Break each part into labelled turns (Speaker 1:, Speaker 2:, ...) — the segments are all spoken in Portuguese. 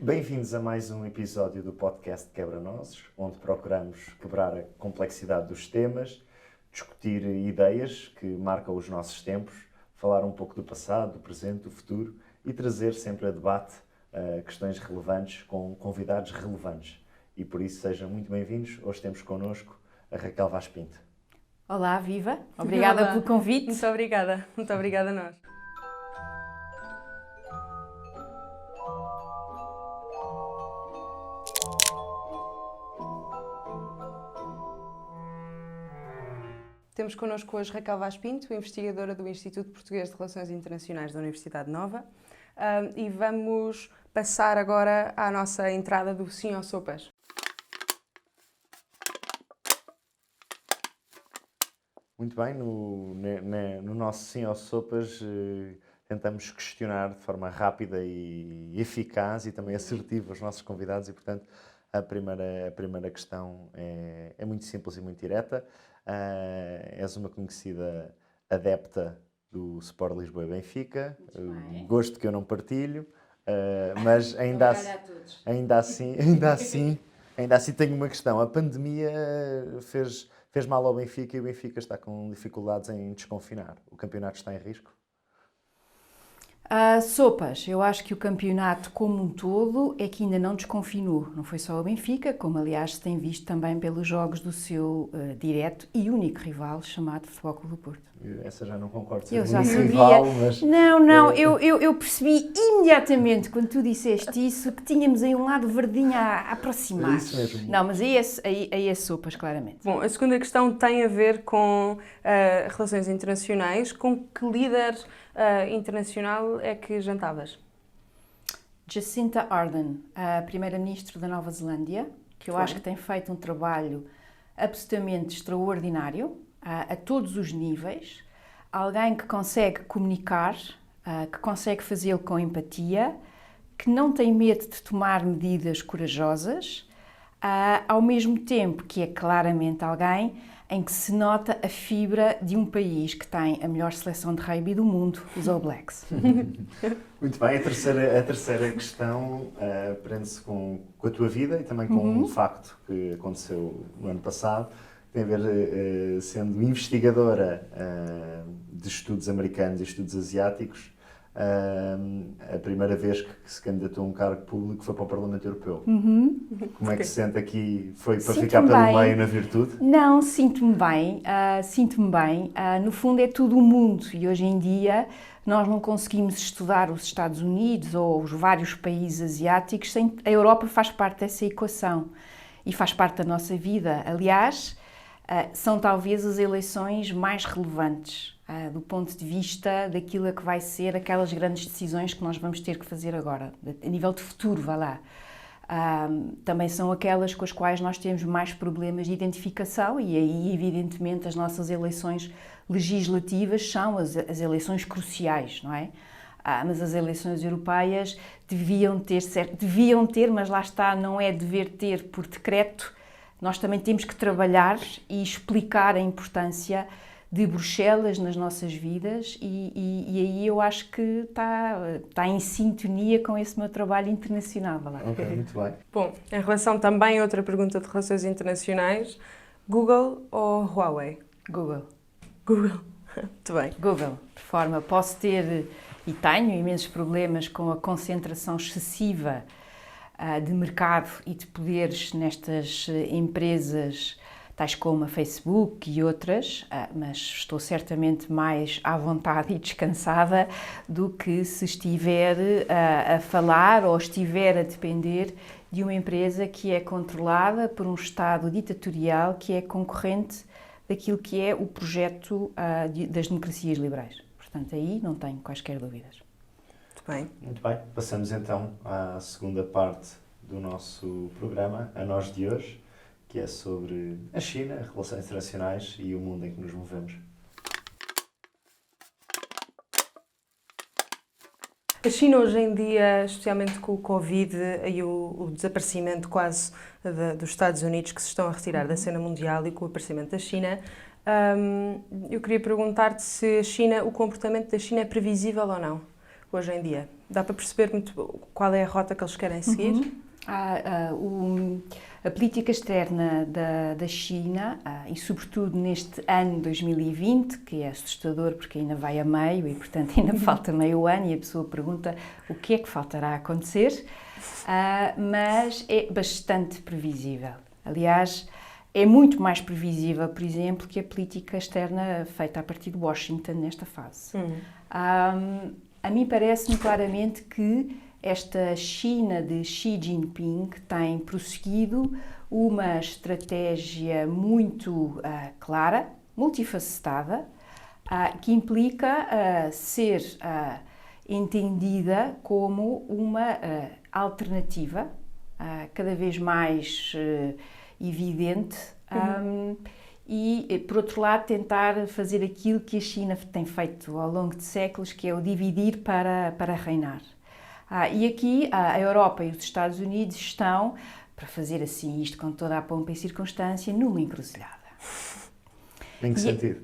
Speaker 1: Bem-vindos a mais um episódio do podcast Quebra-Nozes, onde procuramos quebrar a complexidade dos temas, discutir ideias que marcam os nossos tempos, falar um pouco do passado, do presente, do futuro e trazer sempre a debate questões relevantes com convidados relevantes. E por isso sejam muito bem-vindos. Hoje temos connosco a Raquel Vaz Pinto.
Speaker 2: Olá, viva! Obrigada
Speaker 3: Olá.
Speaker 2: pelo convite.
Speaker 3: Muito obrigada a nós. Temos connosco hoje Raquel Vaz Pinto, investigadora do Instituto Português de Relações Internacionais da Universidade Nova. E vamos passar agora à nossa entrada do Sim ou Sopas.
Speaker 1: Muito bem, no nosso Sim ou Sopas tentamos questionar de forma rápida e eficaz e também assertiva os nossos convidados e, portanto, a primeira questão é muito simples e muito direta. És uma conhecida adepta do Sport Lisboa e Benfica, gosto que eu não partilho, mas ainda assim tenho uma questão. A pandemia fez mal ao Benfica e o Benfica está com dificuldades em desconfinar. O campeonato está em risco?
Speaker 2: Sopas, eu acho que o campeonato como um todo é que ainda não desconfinou. Não foi só o Benfica, como aliás se tem visto também pelos jogos do seu direto e único rival chamado Futebol Clube do Porto.
Speaker 1: Essa já não concordo
Speaker 2: Eu
Speaker 1: ser
Speaker 2: já
Speaker 1: único
Speaker 2: sabia.
Speaker 1: rival, mas...
Speaker 2: Não, eu percebi imediatamente quando tu disseste isso que tínhamos aí um lado verdinho a aproximar.
Speaker 1: É isso mesmo.
Speaker 2: Não, mas aí é sopas, claramente.
Speaker 3: Bom, a segunda questão tem a ver com relações internacionais. Com que líder internacional é que jantavas?
Speaker 2: Jacinda Ardern, a primeira-ministra da Nova Zelândia, que eu acho que tem feito um trabalho absolutamente extraordinário, a todos os níveis. Alguém que consegue comunicar, que consegue fazê-lo com empatia, que não tem medo de tomar medidas corajosas, ao mesmo tempo que é claramente alguém em que se nota a fibra de um país que tem a melhor seleção de rugby do mundo, os All Blacks.
Speaker 1: Muito bem, a terceira questão prende-se com a tua vida e também com um facto que aconteceu no ano passado. Tem a ver, sendo investigadora de estudos americanos e estudos asiáticos, a primeira vez que se candidatou a um cargo público foi para o Parlamento Europeu. Como é que se sente aqui? Foi para ficar pelo meio na virtude?
Speaker 2: Não, sinto-me bem. No fundo é tudo o mundo e hoje em dia nós não conseguimos estudar os Estados Unidos ou os vários países asiáticos sem... A Europa faz parte dessa equação e faz parte da nossa vida. Aliás, são talvez as eleições mais relevantes do ponto de vista daquilo que vai ser aquelas grandes decisões que nós vamos ter que fazer agora, a nível de futuro, vá lá. Também são aquelas com as quais nós temos mais problemas de identificação e aí, evidentemente, as nossas eleições legislativas são as eleições cruciais, não é? Mas as eleições europeias deviam ter, mas lá está, não é dever ter por decreto. Nós também temos que trabalhar e explicar a importância de Bruxelas nas nossas vidas e aí eu acho que está em sintonia com esse meu trabalho internacional.
Speaker 1: Ok, muito bem.
Speaker 3: Bom, em relação também a outra pergunta de relações internacionais, Google ou Huawei?
Speaker 2: Google.
Speaker 3: Muito bem.
Speaker 2: Google, de forma, posso ter e tenho imensos problemas com a concentração excessiva de mercado e de poderes nestas empresas tais como a Facebook e outras, mas estou certamente mais à vontade e descansada do que se estiver a falar ou estiver a depender de uma empresa que é controlada por um Estado ditatorial que é concorrente daquilo que é o projeto das democracias liberais. Portanto, aí não tenho quaisquer dúvidas.
Speaker 1: Muito bem. Passamos então à segunda parte do nosso programa, a nós de hoje, que é sobre a China, relações internacionais e o mundo em que nos movemos.
Speaker 3: A China hoje em dia, especialmente com o Covid e o desaparecimento quase dos Estados Unidos que se estão a retirar da cena mundial e com o aparecimento da China, eu queria perguntar-te se o comportamento da China é previsível ou não. hoje em dia? Dá para perceber muito qual é a rota que eles querem seguir?
Speaker 2: A política externa da China, e sobretudo neste ano 2020, que é assustador porque ainda vai a meio e, portanto, ainda falta meio ano e a pessoa pergunta o que é que faltará a acontecer, mas é bastante previsível. Aliás, é muito mais previsível, por exemplo, que a política externa feita a partir de Washington nesta fase. A mim parece-me claramente que esta China de Xi Jinping tem prosseguido uma estratégia muito clara, multifacetada, que implica ser entendida como uma alternativa cada vez mais evidente e, por outro lado, tentar fazer aquilo que a China tem feito ao longo de séculos, que é o dividir para reinar. E aqui a Europa e os Estados Unidos estão, para fazer assim isto com toda a pompa e circunstância, numa encruzilhada.
Speaker 1: Em que sentido?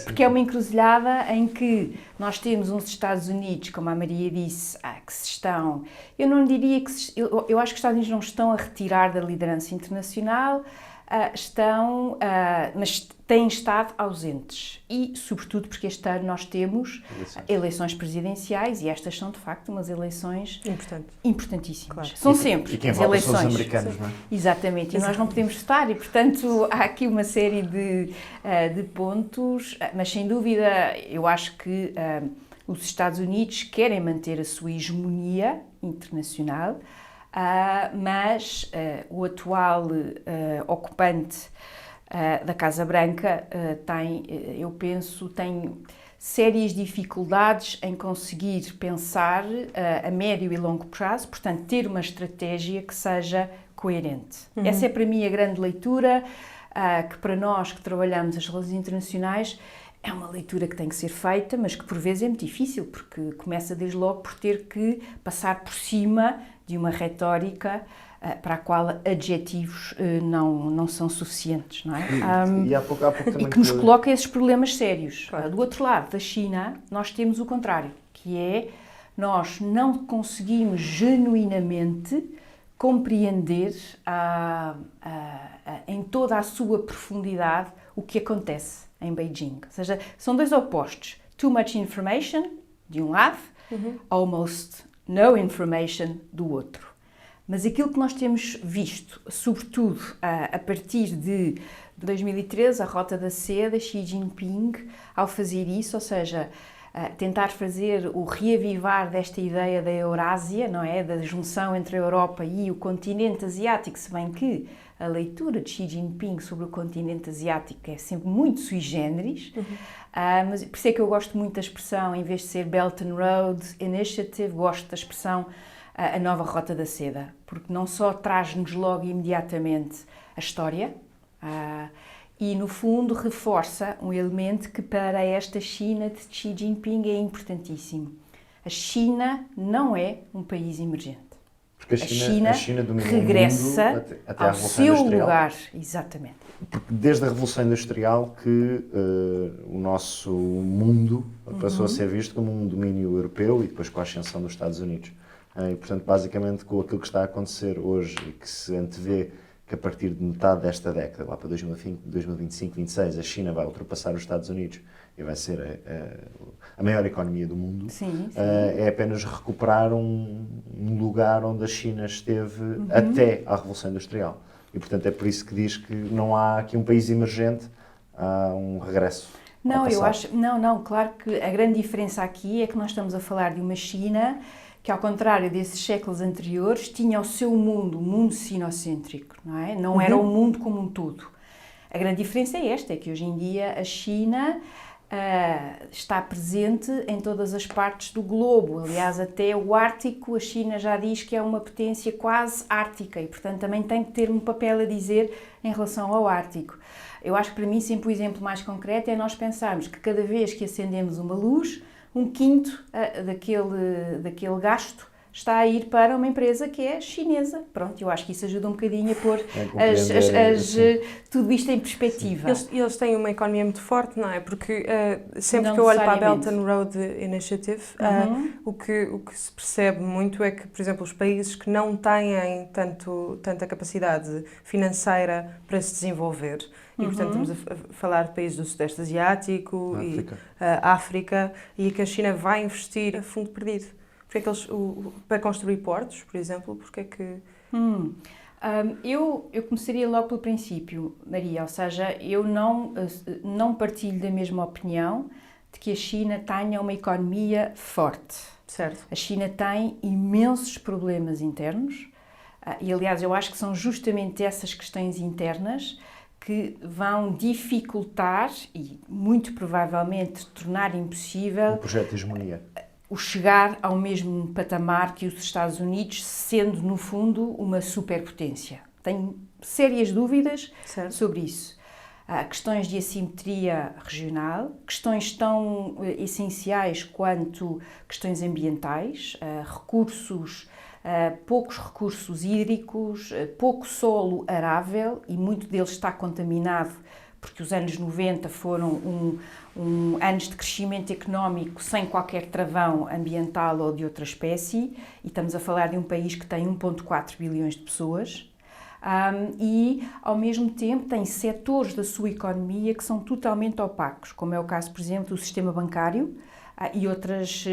Speaker 2: Porque é uma encruzilhada em que nós temos uns Estados Unidos, como a Maria disse, que se estão... Eu não diria que... Eu acho que os Estados Unidos não estão a retirar da liderança internacional, mas têm estado ausentes. E, sobretudo, porque este ano nós temos eleições presidenciais e estas são, de facto, umas eleições importantíssimas. Claro. São sempre
Speaker 1: quem
Speaker 2: as
Speaker 1: vota
Speaker 2: eleições.
Speaker 1: São os americanos, não é?
Speaker 2: Exatamente. E nós não podemos votar e, portanto, há aqui uma série de pontos, mas, sem dúvida, eu acho que os Estados Unidos querem manter a sua hegemonia internacional, mas o atual ocupante da Casa Branca eu penso, tem sérias dificuldades em conseguir pensar a médio e longo prazo, portanto, ter uma estratégia que seja coerente. Essa é, para mim, a grande leitura, que para nós que trabalhamos as relações internacionais, é uma leitura que tem que ser feita, mas que por vezes é muito difícil, porque começa desde logo por ter que passar por cima de uma retórica para a qual adjetivos não são suficientes, não é?
Speaker 1: E há pouco também
Speaker 2: e que nos coloca esses problemas sérios. Claro. Do outro lado da China, nós temos o contrário, que é nós não conseguimos genuinamente compreender em toda a sua profundidade o que acontece em Beijing. Ou seja, são dois opostos. Too much information, de um lado, almost no information, do outro. Mas aquilo que nós temos visto, sobretudo a partir de 2013, a Rota da Seda, Xi Jinping, ao fazer isso, ou seja, tentar fazer o reavivar desta ideia da Eurásia, não é? Da junção entre a Europa e o continente asiático, se bem que a leitura de Xi Jinping sobre o continente asiático é sempre muito sui generis, mas por isso é que eu gosto muito da expressão, em vez de ser Belt and Road Initiative, gosto da expressão a nova Rota da Seda, porque não só traz-nos logo imediatamente a história, e no fundo reforça um elemento que para esta China de Xi Jinping é importantíssimo. A China não é um país emergente.
Speaker 1: Porque a China
Speaker 2: regressa
Speaker 1: o mundo até
Speaker 2: ao seu lugar. Exatamente.
Speaker 1: Porque desde a Revolução Industrial que o nosso mundo passou a ser visto como um domínio europeu e depois com a ascensão dos Estados Unidos. E, portanto, basicamente, com aquilo que está a acontecer hoje e que se antevê que a partir de metade desta década, lá para 2025, 2026, a China vai ultrapassar os Estados Unidos e vai ser a maior economia do mundo,
Speaker 2: sim.
Speaker 1: É apenas recuperar um lugar onde a China esteve até à Revolução Industrial. E, portanto, é por isso que diz que não há aqui um país emergente, há um regresso.
Speaker 2: Não, eu acho... Não, claro que a grande diferença aqui é que nós estamos a falar de uma China que, ao contrário desses séculos anteriores, tinha o seu mundo, o mundo sinocêntrico, não é? Não era o mundo como um todo. A grande diferença é esta, é que hoje em dia a China está presente em todas as partes do globo. Aliás, até o Ártico, a China já diz que é uma potência quase ártica e, portanto, também tem que ter um papel a dizer em relação ao Ártico. Eu acho que, para mim, sempre o exemplo mais concreto é nós pensarmos que cada vez que acendemos uma luz, 1/5 daquele gasto está a ir para uma empresa que é chinesa. Pronto, eu acho que isso ajuda um bocadinho a pôr tudo isto em perspectiva.
Speaker 3: Eles têm uma economia muito forte, não é? Porque sempre
Speaker 2: Não
Speaker 3: que eu olho para a Belt
Speaker 2: necessariamente.
Speaker 3: and Road Initiative, o que se percebe muito é que, por exemplo, os países que não têm tanta capacidade financeira para se desenvolver, e portanto estamos a falar de países do Sudeste Asiático e África, e que a China vai investir a fundo perdido. Porque é que eles, para construir portos, por exemplo, porque é que...
Speaker 2: Eu começaria logo pelo princípio, Maria, ou seja, eu não partilho da mesma opinião de que a China tenha uma economia forte.
Speaker 3: Certo.
Speaker 2: A China tem imensos problemas internos e, aliás, eu acho que são justamente essas questões internas que vão dificultar e, muito provavelmente, tornar impossível
Speaker 1: o projeto de hegemonia.
Speaker 2: O chegar ao mesmo patamar que os Estados Unidos, sendo, no fundo, uma superpotência. Tenho sérias dúvidas sobre isso. Questões de assimetria regional, questões tão essenciais quanto questões ambientais, poucos recursos hídricos, pouco solo arável, e muito deles está contaminado porque os anos 90 foram anos de crescimento económico sem qualquer travão ambiental ou de outra espécie, e estamos a falar de um país que tem 1,4 bilhões de pessoas, e ao mesmo tempo tem setores da sua economia que são totalmente opacos, como é o caso, por exemplo, do sistema bancário, e outros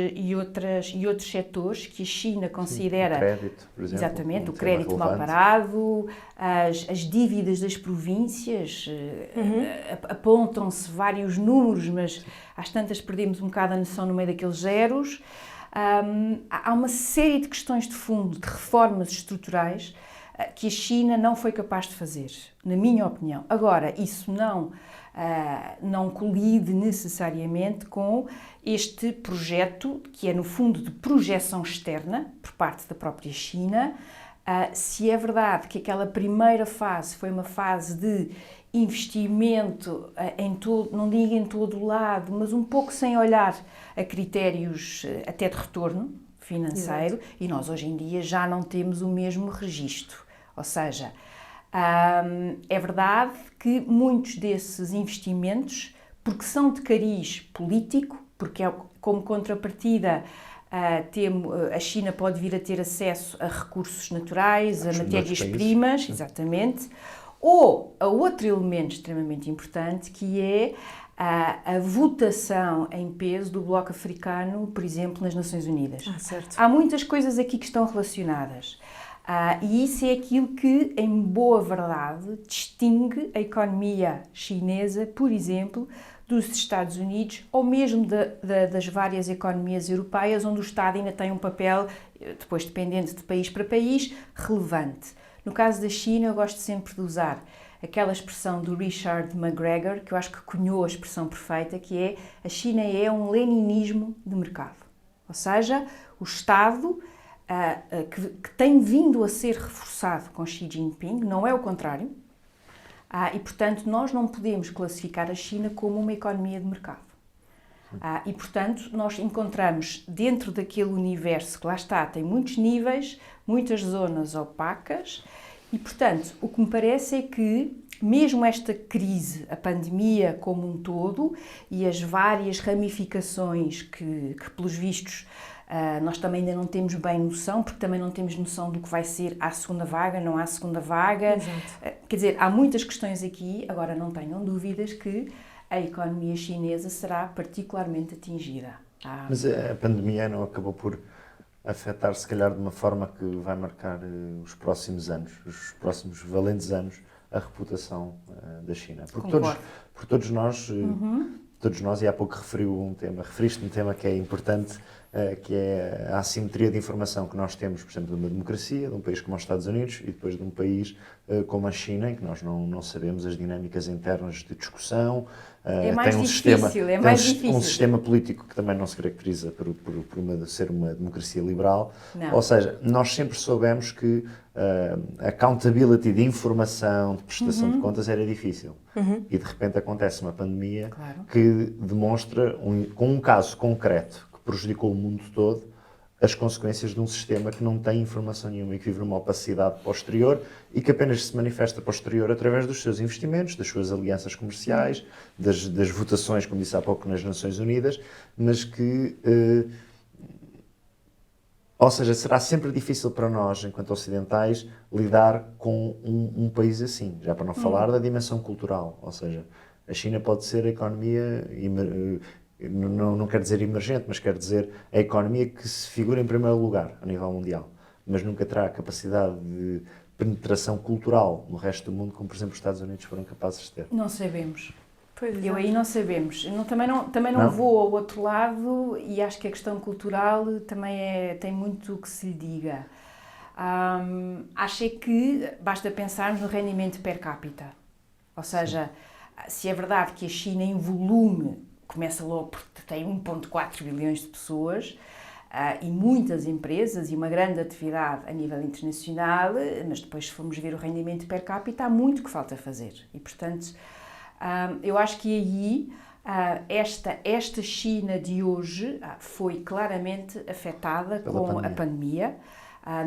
Speaker 2: setores que a China considera...
Speaker 1: O crédito, por exemplo.
Speaker 2: Exatamente, o crédito mal parado, as dívidas das províncias, apontam-se vários números, mas às tantas perdemos um bocado a noção no meio daqueles zeros. Há uma série de questões de fundo, de reformas estruturais, que a China não foi capaz de fazer, na minha opinião. Agora, isso não colide necessariamente com este projeto, que é no fundo de projeção externa, por parte da própria China. Se é verdade que aquela primeira fase foi uma fase de investimento não digo em todo o lado, mas um pouco sem olhar a critérios até de retorno financeiro. Exato. E nós hoje em dia já não temos o mesmo registro. Ou seja, é verdade que muitos desses investimentos, porque são de cariz político, porque como contrapartida a China pode vir a ter acesso a recursos naturais, a matérias-primas, exatamente, ou a outro elemento extremamente importante, que é a votação em peso do Bloco Africano, por exemplo, nas Nações Unidas.
Speaker 3: Certo.
Speaker 2: Há muitas coisas aqui que estão relacionadas. E isso é aquilo que, em boa verdade, distingue a economia chinesa, por exemplo, dos Estados Unidos, ou mesmo das várias economias europeias, onde o Estado ainda tem um papel, depois dependente de país para país, relevante. No caso da China, eu gosto sempre de usar aquela expressão do Richard McGregor, que eu acho que cunhou a expressão perfeita, que é: a China é um leninismo de mercado. Ou seja, o Estado... que tem vindo a ser reforçado com Xi Jinping, não é o contrário, e portanto nós não podemos classificar a China como uma economia de mercado. E portanto nós encontramos dentro daquele universo que lá está, tem muitos níveis, muitas zonas opacas, e portanto o que me parece é que mesmo esta crise, a pandemia como um todo, e as várias ramificações que pelos vistos, nós também ainda não temos bem noção, porque também não temos noção do que vai ser à segunda vaga, não há segunda vaga.
Speaker 3: Exato.
Speaker 2: Quer dizer, há muitas questões aqui, agora não tenham dúvidas que a economia chinesa será particularmente atingida.
Speaker 1: Mas a pandemia não acabou por afetar, se calhar, de uma forma que vai marcar os próximos anos, os próximos valentes anos, a reputação da China. Porque todos nós, e há pouco referiste um tema que é importante, que é a assimetria de informação que nós temos, por exemplo, de uma democracia, de um país como os Estados Unidos, e depois de um país como a China, em que nós não sabemos as dinâmicas internas de discussão.
Speaker 2: É mais
Speaker 1: tem
Speaker 2: difícil.
Speaker 1: Um sistema político que também não se caracteriza por ser uma democracia liberal.
Speaker 2: Não.
Speaker 1: Ou seja, nós sempre soubemos que a accountability de informação, de prestação de contas era difícil. E de repente acontece uma pandemia que demonstra, com um caso concreto que prejudicou o mundo todo, as consequências de um sistema que não tem informação nenhuma e que vive numa opacidade posterior e que apenas se manifesta posterior através dos seus investimentos, das suas alianças comerciais, das votações, como disse há pouco, nas Nações Unidas, mas que... ou seja, será sempre difícil para nós, enquanto ocidentais, lidar com um país assim, já para não falar da dimensão cultural. Ou seja, a China pode ser a economia, não quer dizer emergente, mas quer dizer a economia que se figura em primeiro lugar a nível mundial, mas nunca terá a capacidade de penetração cultural no resto do mundo, como por exemplo os Estados Unidos foram capazes de ter.
Speaker 2: Não sabemos.
Speaker 3: Pois
Speaker 2: Eu
Speaker 3: é.
Speaker 2: aí não sabemos. Eu também não vou ao outro lado e acho que a questão cultural também tem muito que se lhe diga. Acho é que basta pensarmos no rendimento per capita. Ou seja, se é verdade que a China em volume começa logo porque tem 1,4 bilhões de pessoas e muitas empresas e uma grande atividade a nível internacional, mas depois se formos ver o rendimento per capita há muito que falta fazer. E portanto... eu acho que aí esta China de hoje foi claramente afetada com a pandemia.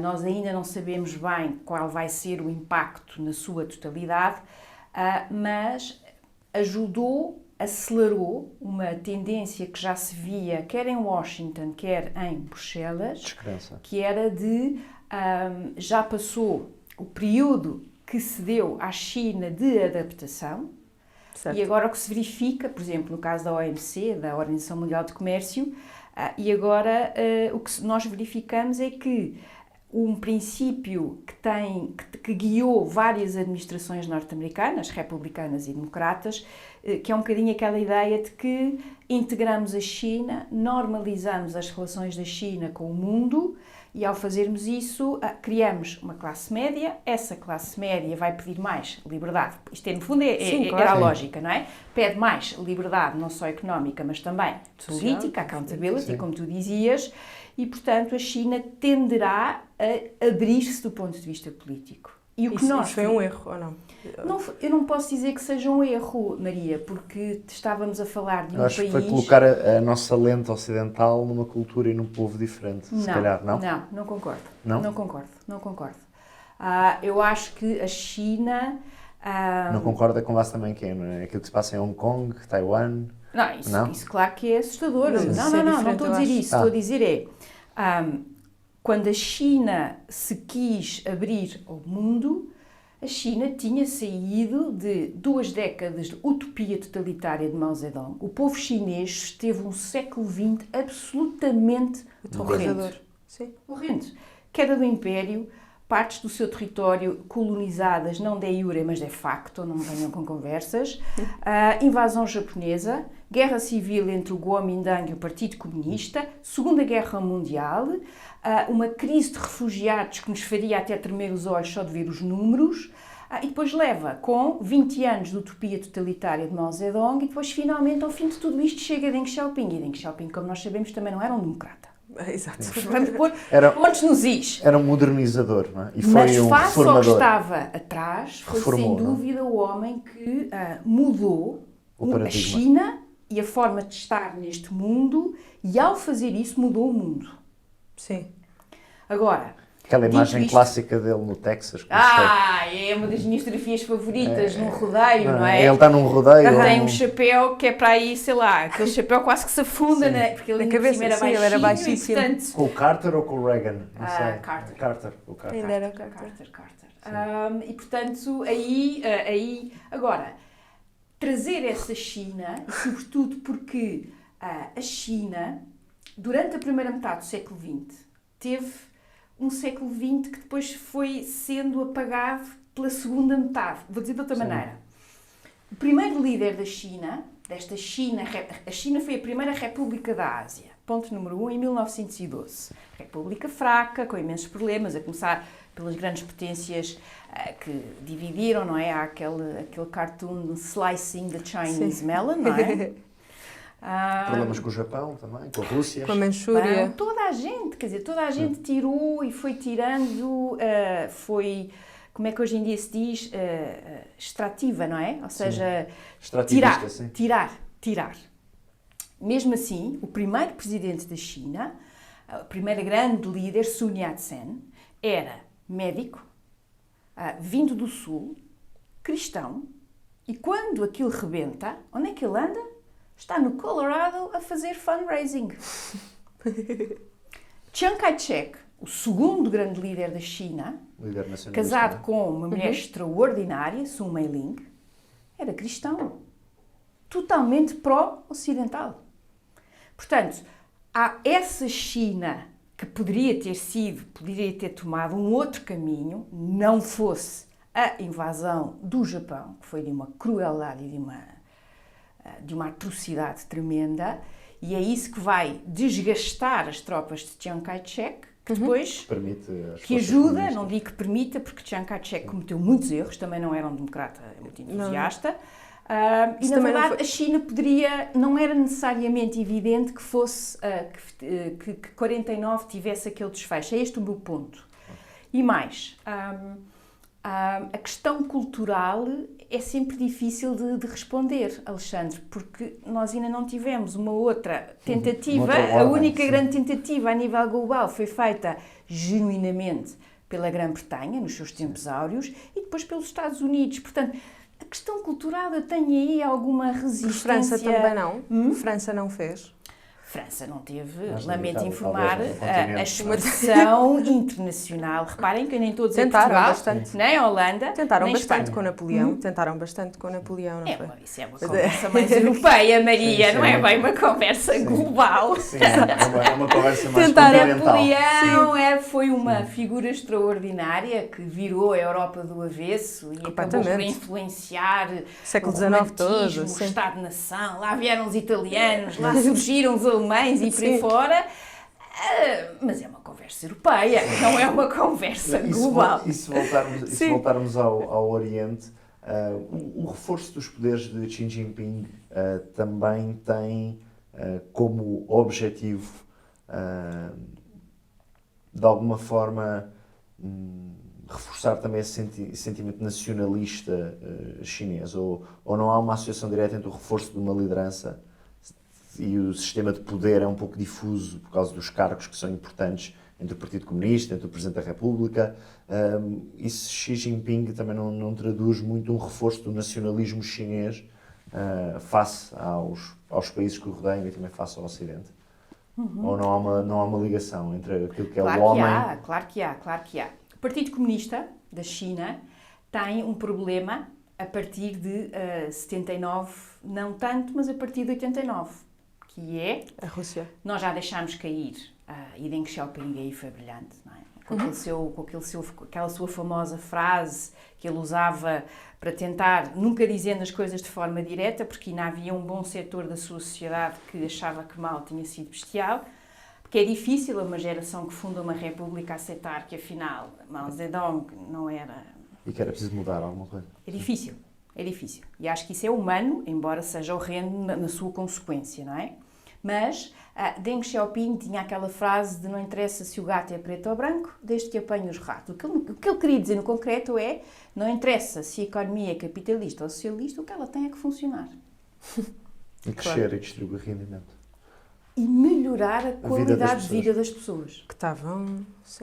Speaker 2: Nós ainda não sabemos bem qual vai ser o impacto na sua totalidade, mas acelerou uma tendência que já se via quer em Washington, quer em Bruxelas,
Speaker 1: Descrença.
Speaker 2: que era já passou o período que se deu à China de adaptação.
Speaker 3: Certo.
Speaker 2: E agora o que se verifica, por exemplo, no caso da OMC, da Organização Mundial de Comércio, e agora o que nós verificamos é que um princípio que guiou várias administrações norte-americanas, republicanas e democratas, que é um bocadinho aquela ideia de que integramos a China, normalizamos as relações da China com o mundo e ao fazermos isso criamos uma classe média, essa classe média vai pedir mais liberdade. Isto no fundo era a lógica, não é? Pede mais liberdade, não só económica, mas também política, accountability, como tu dizias, e portanto a China tenderá a abrir-se do ponto de vista político. E o que
Speaker 3: isso foi um erro, ou não?
Speaker 2: Eu não posso dizer que seja um erro, Maria, porque estávamos a falar de um
Speaker 1: Acho
Speaker 2: país...
Speaker 1: que foi colocar a nossa lente ocidental numa cultura e num povo diferente, se calhar, não?
Speaker 2: Não concordo.
Speaker 1: Não?
Speaker 2: Não concordo. Eu acho que a China...
Speaker 1: Não concorda com base também quem, não é? Aquilo que se passa em Hong Kong, Taiwan...
Speaker 2: Não, isso claro que é assustador. Não estou a dizer isso. Estou a dizer quando a China se quis abrir ao mundo, a China tinha saído de 2 décadas de utopia totalitária de Mao Zedong. O povo chinês teve um século XX absolutamente horrendo.
Speaker 3: Sim.
Speaker 2: Horrendo. Queda do Império, partes do seu território colonizadas, não de iure, mas de facto, não me venham com conversas, invasão japonesa, guerra civil entre o Kuomintang e o Partido Comunista, Segunda Guerra Mundial, uma crise de refugiados que nos faria até tremer os olhos só de ver os números, e depois leva com 20 anos de utopia totalitária de Mao Zedong e depois finalmente ao fim de tudo isto chega Deng Xiaoping. E Deng Xiaoping, como nós sabemos, também não era um democrata.
Speaker 3: Exato.
Speaker 2: Vamos pôr pontos nos is.
Speaker 1: Era um modernizador, não é? E foi
Speaker 2: mas
Speaker 1: um
Speaker 2: face ao que
Speaker 1: reformador.
Speaker 2: estava atrás, foi sem dúvida o homem que mudou a China e a forma de estar neste mundo e ao fazer isso mudou o mundo.
Speaker 3: Sim.
Speaker 2: Agora...
Speaker 1: Aquela imagem clássica dele no Texas.
Speaker 2: É uma das minhas fotografias favoritas num rodeio, não é?
Speaker 1: Ele está num rodeio.
Speaker 2: Tem um chapéu que é para aí, sei lá, aquele chapéu quase que se afunda, né? Porque ele era baixíssimo. E, portanto,
Speaker 1: com o Carter ou com o Reagan? Não sei.
Speaker 2: Carter.
Speaker 1: O Carter.
Speaker 3: Ainda era o Carter.
Speaker 2: E portanto, aí... Agora, trazer essa China, sobretudo porque a China, durante a primeira metade do século XX, teve um século XX que depois foi sendo apagado pela segunda metade. Vou dizer de outra maneira. O primeiro líder da China, a China foi a primeira república da Ásia. Ponto número 1, em 1912. República fraca, com imensos problemas, a começar pelas grandes potências que dividiram, não é? Há aquele cartoon Slicing the Chinese Melon, não é?
Speaker 1: Problemas com o Japão também, com a Rússia.
Speaker 3: Com a Manchúria.
Speaker 2: Toda a gente tirou e foi tirando, foi, como é que hoje em dia se diz, extrativa, não é? Ou seja, tirar. Mesmo assim, o primeiro presidente da China a primeira grande líder, Sun Yat-sen, era médico, vindo do Sul, cristão, e quando aquilo rebenta, onde é que ele anda? Está no Colorado a fazer fundraising. Chiang Kai-shek, o segundo grande líder da China, casado com uma mulher extraordinária, Sun Mei-ling, era cristão, totalmente pró-ocidental. Portanto, há essa China que poderia ter tomado um outro caminho, não fosse a invasão do Japão, que foi de uma crueldade e de uma atrocidade tremenda, e é isso que vai desgastar as tropas de Chiang Kai-shek, que depois, que ajuda, não digo que permita, porque Chiang Kai-shek cometeu muitos erros, também não era um democrata muito entusiasta, e na verdade a China não era necessariamente evidente que fosse, que 49 tivesse aquele desfecho, é este o meu ponto. E mais, a questão cultural é sempre difícil de responder, Alexandre, porque nós ainda não tivemos uma outra tentativa, a única grande tentativa a nível global foi feita genuinamente pela Grã-Bretanha, nos seus tempos áureos, e depois pelos Estados Unidos. Portanto, a questão cultural eu tenho aí alguma resistência.
Speaker 3: França também não? França não fez?
Speaker 2: França não teve, lamento informar, a expressão internacional. Reparem que nem todos
Speaker 3: tentaram
Speaker 2: em Portugal,
Speaker 3: bastante.
Speaker 2: Nem a Holanda,
Speaker 3: tentaram
Speaker 2: nem
Speaker 3: bastante
Speaker 2: Espanha.
Speaker 3: Com Napoleão. Tentaram bastante com Napoleão, não foi?
Speaker 2: Isso é uma conversa mais europeia, Maria,
Speaker 1: sim,
Speaker 2: não é bem uma conversa global.
Speaker 1: Sim, é uma conversa mais
Speaker 2: Napoleão foi
Speaker 3: Sim.
Speaker 2: uma figura extraordinária que virou a Europa do avesso e acabou por influenciar
Speaker 3: século
Speaker 2: o
Speaker 3: XIX todo,
Speaker 2: o Estado-nação. Lá vieram os italianos, lá surgiram os alemães e por aí fora. Mas é uma conversa europeia, não é uma conversa global.
Speaker 1: E se voltarmos ao Oriente, o reforço dos poderes de Xi Jinping também tem como objetivo, de alguma forma, reforçar também esse sentimento nacionalista chinês, ou não há uma associação direta entre o reforço de uma liderança e o sistema de poder é um pouco difuso por causa dos cargos que são importantes entre o Partido Comunista, entre o Presidente da República. Isso Xi Jinping também não traduz muito um reforço do nacionalismo chinês face aos países que o rodeiam e também face ao Ocidente? Ou não há uma ligação entre aquilo que é o homem?
Speaker 2: Claro que há. O Partido Comunista da China tem um problema a partir de 79, não tanto, mas a partir de 89. Que é
Speaker 3: a Rússia.
Speaker 2: Nós já deixámos cair e Deng Xiaoping aí foi brilhante, não é? Com aquela sua famosa frase que ele usava para tentar, nunca dizendo as coisas de forma direta, porque ainda havia um bom setor da sua sociedade que achava que Mao tinha sido bestial, porque é difícil a uma geração que funda uma república aceitar que afinal Mao Zedong não era...
Speaker 1: E que era preciso mudar alguma coisa.
Speaker 2: É difícil. E acho que isso é humano, embora seja horrendo na sua consequência, não é? Mas Deng Xiaoping tinha aquela frase de não interessa se o gato é preto ou branco, desde que apanhe os ratos. O que ele queria dizer no concreto é, não interessa se a economia é capitalista ou socialista, o que ela tem é que funcionar.
Speaker 1: E crescer e distribuir rendimento.
Speaker 2: E melhorar a qualidade de vida das pessoas.
Speaker 3: Que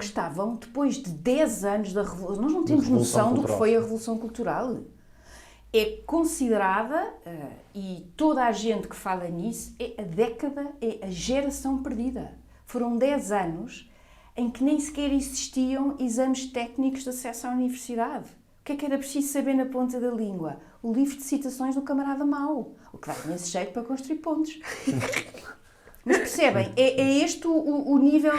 Speaker 3: estavam
Speaker 2: depois de 10 anos da Revolução. Nós não temos noção do que foi a Revolução Cultural. É considerada, e toda a gente que fala nisso, é a geração perdida. Foram 10 anos em que nem sequer existiam exames técnicos de acesso à universidade. O que é que era preciso saber na ponta da língua? O livro de citações do camarada Mao, o que dá imenso jeito para construir pontes. Mas percebem, é este o nível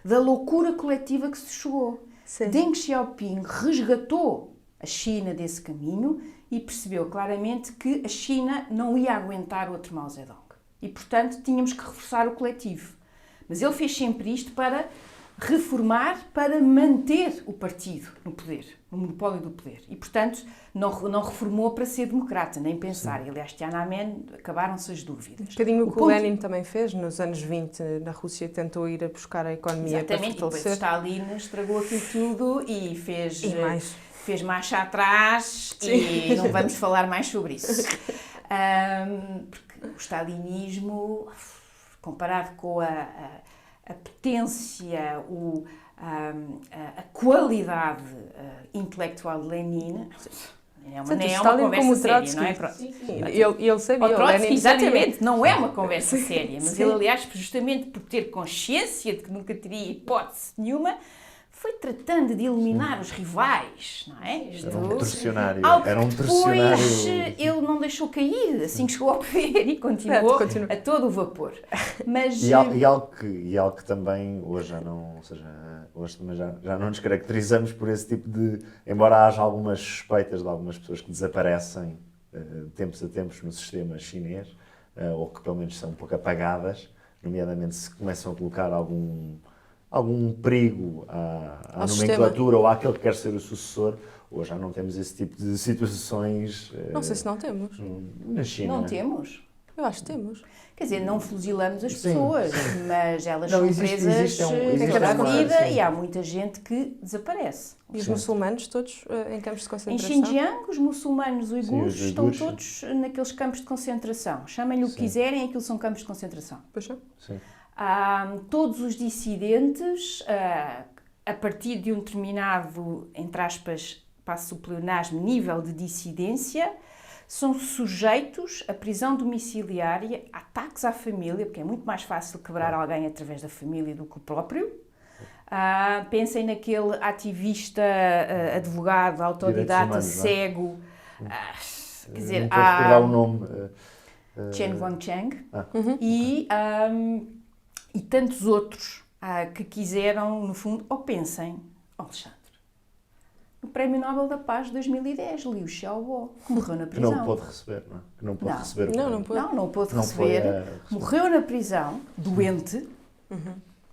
Speaker 2: da loucura coletiva que se chegou.
Speaker 3: Sim.
Speaker 2: Deng Xiaoping resgatou a China desse caminho e percebeu claramente que a China não ia aguentar outro Mao Zedong. E, portanto, tínhamos que reforçar o coletivo. Mas ele fez sempre isto para reformar, para manter o partido no poder, no monopólio do poder. E, portanto, não reformou para ser democrata, nem pensar. Sim. Aliás, Tiananmen acabaram-se as dúvidas.
Speaker 3: Um bocadinho o que o Lenin também fez nos anos 20, na Rússia, tentou ir a buscar a economia.
Speaker 2: Exatamente,
Speaker 3: para fortalecer.
Speaker 2: E depois Stalin estragou aquilo tudo e fez marcha atrás. Sim. E não vamos falar mais sobre isso. Porque o stalinismo, comparado com a potência, a qualidade intelectual de Lenin, nem é uma conversa séria, não é?
Speaker 3: Sim. Ele sabia,
Speaker 2: o Trotsky, exatamente,
Speaker 3: sabia.
Speaker 2: não é uma conversa séria, mas
Speaker 3: Sim.
Speaker 2: ele, aliás, justamente por ter consciência de que nunca teria hipótese nenhuma, foi tratando de eliminar os rivais, não é?
Speaker 1: Era um tercionário.
Speaker 2: Algo
Speaker 1: Era um
Speaker 2: que
Speaker 1: tercionário.
Speaker 2: depois ele não deixou cair, assim que chegou ao poder e continuou
Speaker 3: Continua.
Speaker 2: a todo o vapor. Mas,
Speaker 1: E algo que também hoje já não, ou seja, hoje também já não nos caracterizamos por esse tipo de, embora haja algumas suspeitas de algumas pessoas que desaparecem de tempos a tempos no sistema chinês, ou que pelo menos são um pouco apagadas, nomeadamente se começam a colocar algum perigo à nomenclatura ou àquele que quer ser o sucessor. Hoje já não temos esse tipo de situações.
Speaker 3: Não sei se não temos.
Speaker 1: Na China.
Speaker 2: não temos.
Speaker 3: Eu acho que temos.
Speaker 2: Quer dizer, não fuzilamos as
Speaker 1: Sim,
Speaker 2: pessoas,
Speaker 1: sim.
Speaker 2: mas elas
Speaker 1: Não,
Speaker 2: são
Speaker 1: existe
Speaker 2: presas
Speaker 1: uma-
Speaker 2: da vida
Speaker 1: sim.
Speaker 2: e há muita gente que desaparece.
Speaker 3: E os
Speaker 1: Sim.
Speaker 3: muçulmanos todos em campos de
Speaker 2: Em
Speaker 3: concentração?
Speaker 2: Xinjiang, os muçulmanos uigures
Speaker 1: os
Speaker 2: estão
Speaker 1: uigures,
Speaker 2: todos naqueles campos de concentração. Chamem-lhe o que
Speaker 1: Sim.
Speaker 2: quiserem, aquilo são campos de concentração.
Speaker 3: Puxa.
Speaker 1: Sim.
Speaker 2: Todos os dissidentes, a partir de um determinado, entre aspas, passo o pleonasmo, nível de dissidência, são sujeitos a prisão domiciliária, ataques à família, porque é muito mais fácil quebrar alguém através da família do que o próprio. Pensem naquele ativista, advogado, autodidata,
Speaker 1: Direitos humanos,
Speaker 2: cego, quer dizer,
Speaker 1: não estou a recordar o nome.
Speaker 2: Chen Guangcheng
Speaker 3: Uhum.
Speaker 2: e tantos outros que quiseram, no fundo, ou pensem, Alexandre, o Prémio Nobel da Paz de 2010, Liu Xiaobo, que morreu na
Speaker 1: Que não
Speaker 2: prisão.
Speaker 1: pôde receber, não é? Que não pôde
Speaker 2: Não.
Speaker 1: receber. o
Speaker 3: Não,
Speaker 1: prémio.
Speaker 3: não pôde.
Speaker 2: Não pôde
Speaker 1: Não foi
Speaker 2: receber. Morreu na prisão, doente.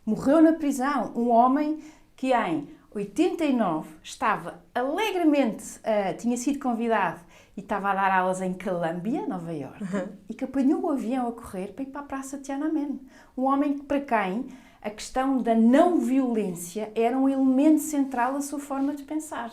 Speaker 2: Morreu na prisão um homem que em 89 estava alegremente, tinha sido convidado e estava a dar aulas em Columbia, Nova Iorque, e que apanhou o avião a correr para ir para a Praça Tiananmen. Um homem para quem a questão da não violência era um elemento central da sua forma de pensar.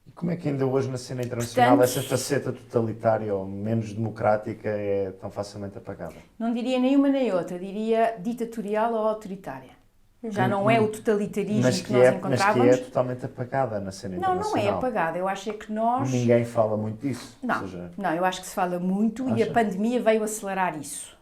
Speaker 1: E como é que ainda hoje na cena internacional
Speaker 2: Portanto,
Speaker 1: essa faceta totalitária ou menos democrática é tão facilmente apagada?
Speaker 2: Não diria nem uma nem outra, diria ditatorial ou autoritária. Já não é o totalitarismo que nós
Speaker 1: Mas
Speaker 2: encontrávamos.
Speaker 1: que é totalmente apagada na cena
Speaker 2: Não
Speaker 1: internacional.
Speaker 2: é apagada. Eu acho é que nós...
Speaker 1: Ninguém fala muito disso.
Speaker 2: Não,
Speaker 1: Ou seja,
Speaker 2: não, eu acho que se fala muito e a
Speaker 1: Acha?
Speaker 2: pandemia veio acelerar isso.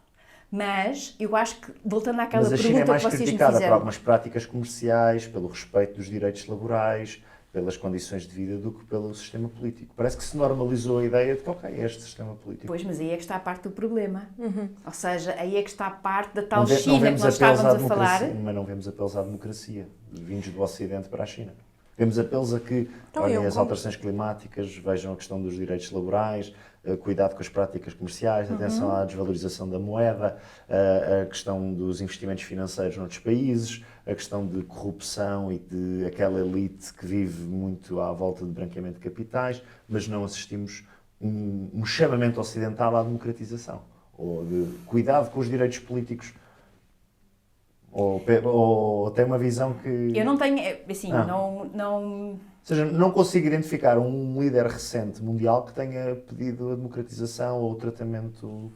Speaker 2: Mas eu acho que, voltando àquela
Speaker 1: mas a China é
Speaker 2: pergunta
Speaker 1: mais
Speaker 2: que vocês me
Speaker 1: criticada por
Speaker 2: fizeram...
Speaker 1: algumas práticas comerciais, pelo respeito dos direitos laborais, pelas condições de vida do que pelo sistema político. Parece que se normalizou a ideia de que, ok, é este sistema político.
Speaker 2: Pois, mas aí é que está a parte do problema. Ou seja, aí é que está a parte da tal
Speaker 1: Não
Speaker 2: China que
Speaker 1: vemos
Speaker 2: nós
Speaker 1: apelos
Speaker 2: estávamos
Speaker 1: à
Speaker 2: a falar.
Speaker 1: democracia, mas não vemos apelos à democracia, vindos do Ocidente para a China. Vemos apelos a que olhem as alterações climáticas, vejam a questão dos direitos laborais, cuidado com as práticas comerciais, atenção à desvalorização da moeda, a questão dos investimentos financeiros noutros países, a questão de corrupção e de aquela elite que vive muito à volta de branqueamento de capitais, mas não assistimos um chamamento ocidental à democratização, ou de cuidado com os direitos políticos. Ou tem uma visão que...
Speaker 2: Eu não tenho, assim,
Speaker 1: Não.
Speaker 2: não...
Speaker 1: Ou seja, não consigo identificar um líder recente mundial que tenha pedido a democratização ou o tratamento...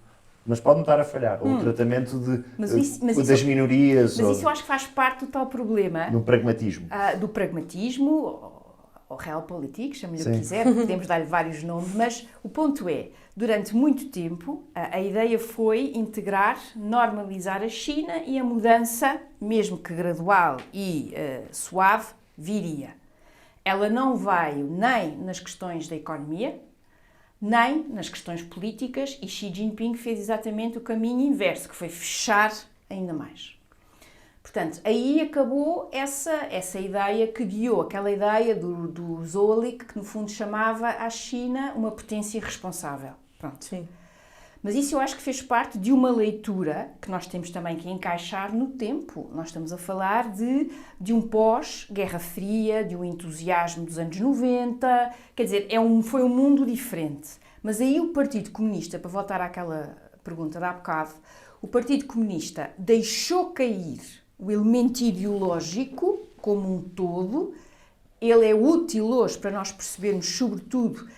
Speaker 1: Mas pode não estar a falhar. Ou o tratamento das minorias.
Speaker 2: Mas isso eu acho que faz parte do tal problema...
Speaker 1: Do pragmatismo.
Speaker 2: Do pragmatismo, ou realpolitik, chame-lhe o que
Speaker 1: Sim.
Speaker 2: quiser, podemos dar-lhe vários nomes, mas o ponto é, durante muito tempo, a ideia foi integrar, normalizar a China e a mudança, mesmo que gradual e suave, viria. Ela não veio nem nas questões da economia, nem nas questões políticas, e Xi Jinping fez exatamente o caminho inverso, que foi fechar ainda mais. Portanto, aí acabou essa ideia que guiou, aquela ideia do Zolik, que no fundo chamava a China uma potência irresponsável. Pronto.
Speaker 3: Sim.
Speaker 2: Mas isso eu acho que fez parte de uma leitura que nós temos também que encaixar no tempo. Nós estamos a falar de um pós-Guerra Fria, de um entusiasmo dos anos 90, quer dizer, foi um mundo diferente. Mas aí o Partido Comunista, para voltar àquela pergunta de há bocado, o Partido Comunista deixou cair o elemento ideológico como um todo. Ele é útil hoje para nós percebermos, sobretudo,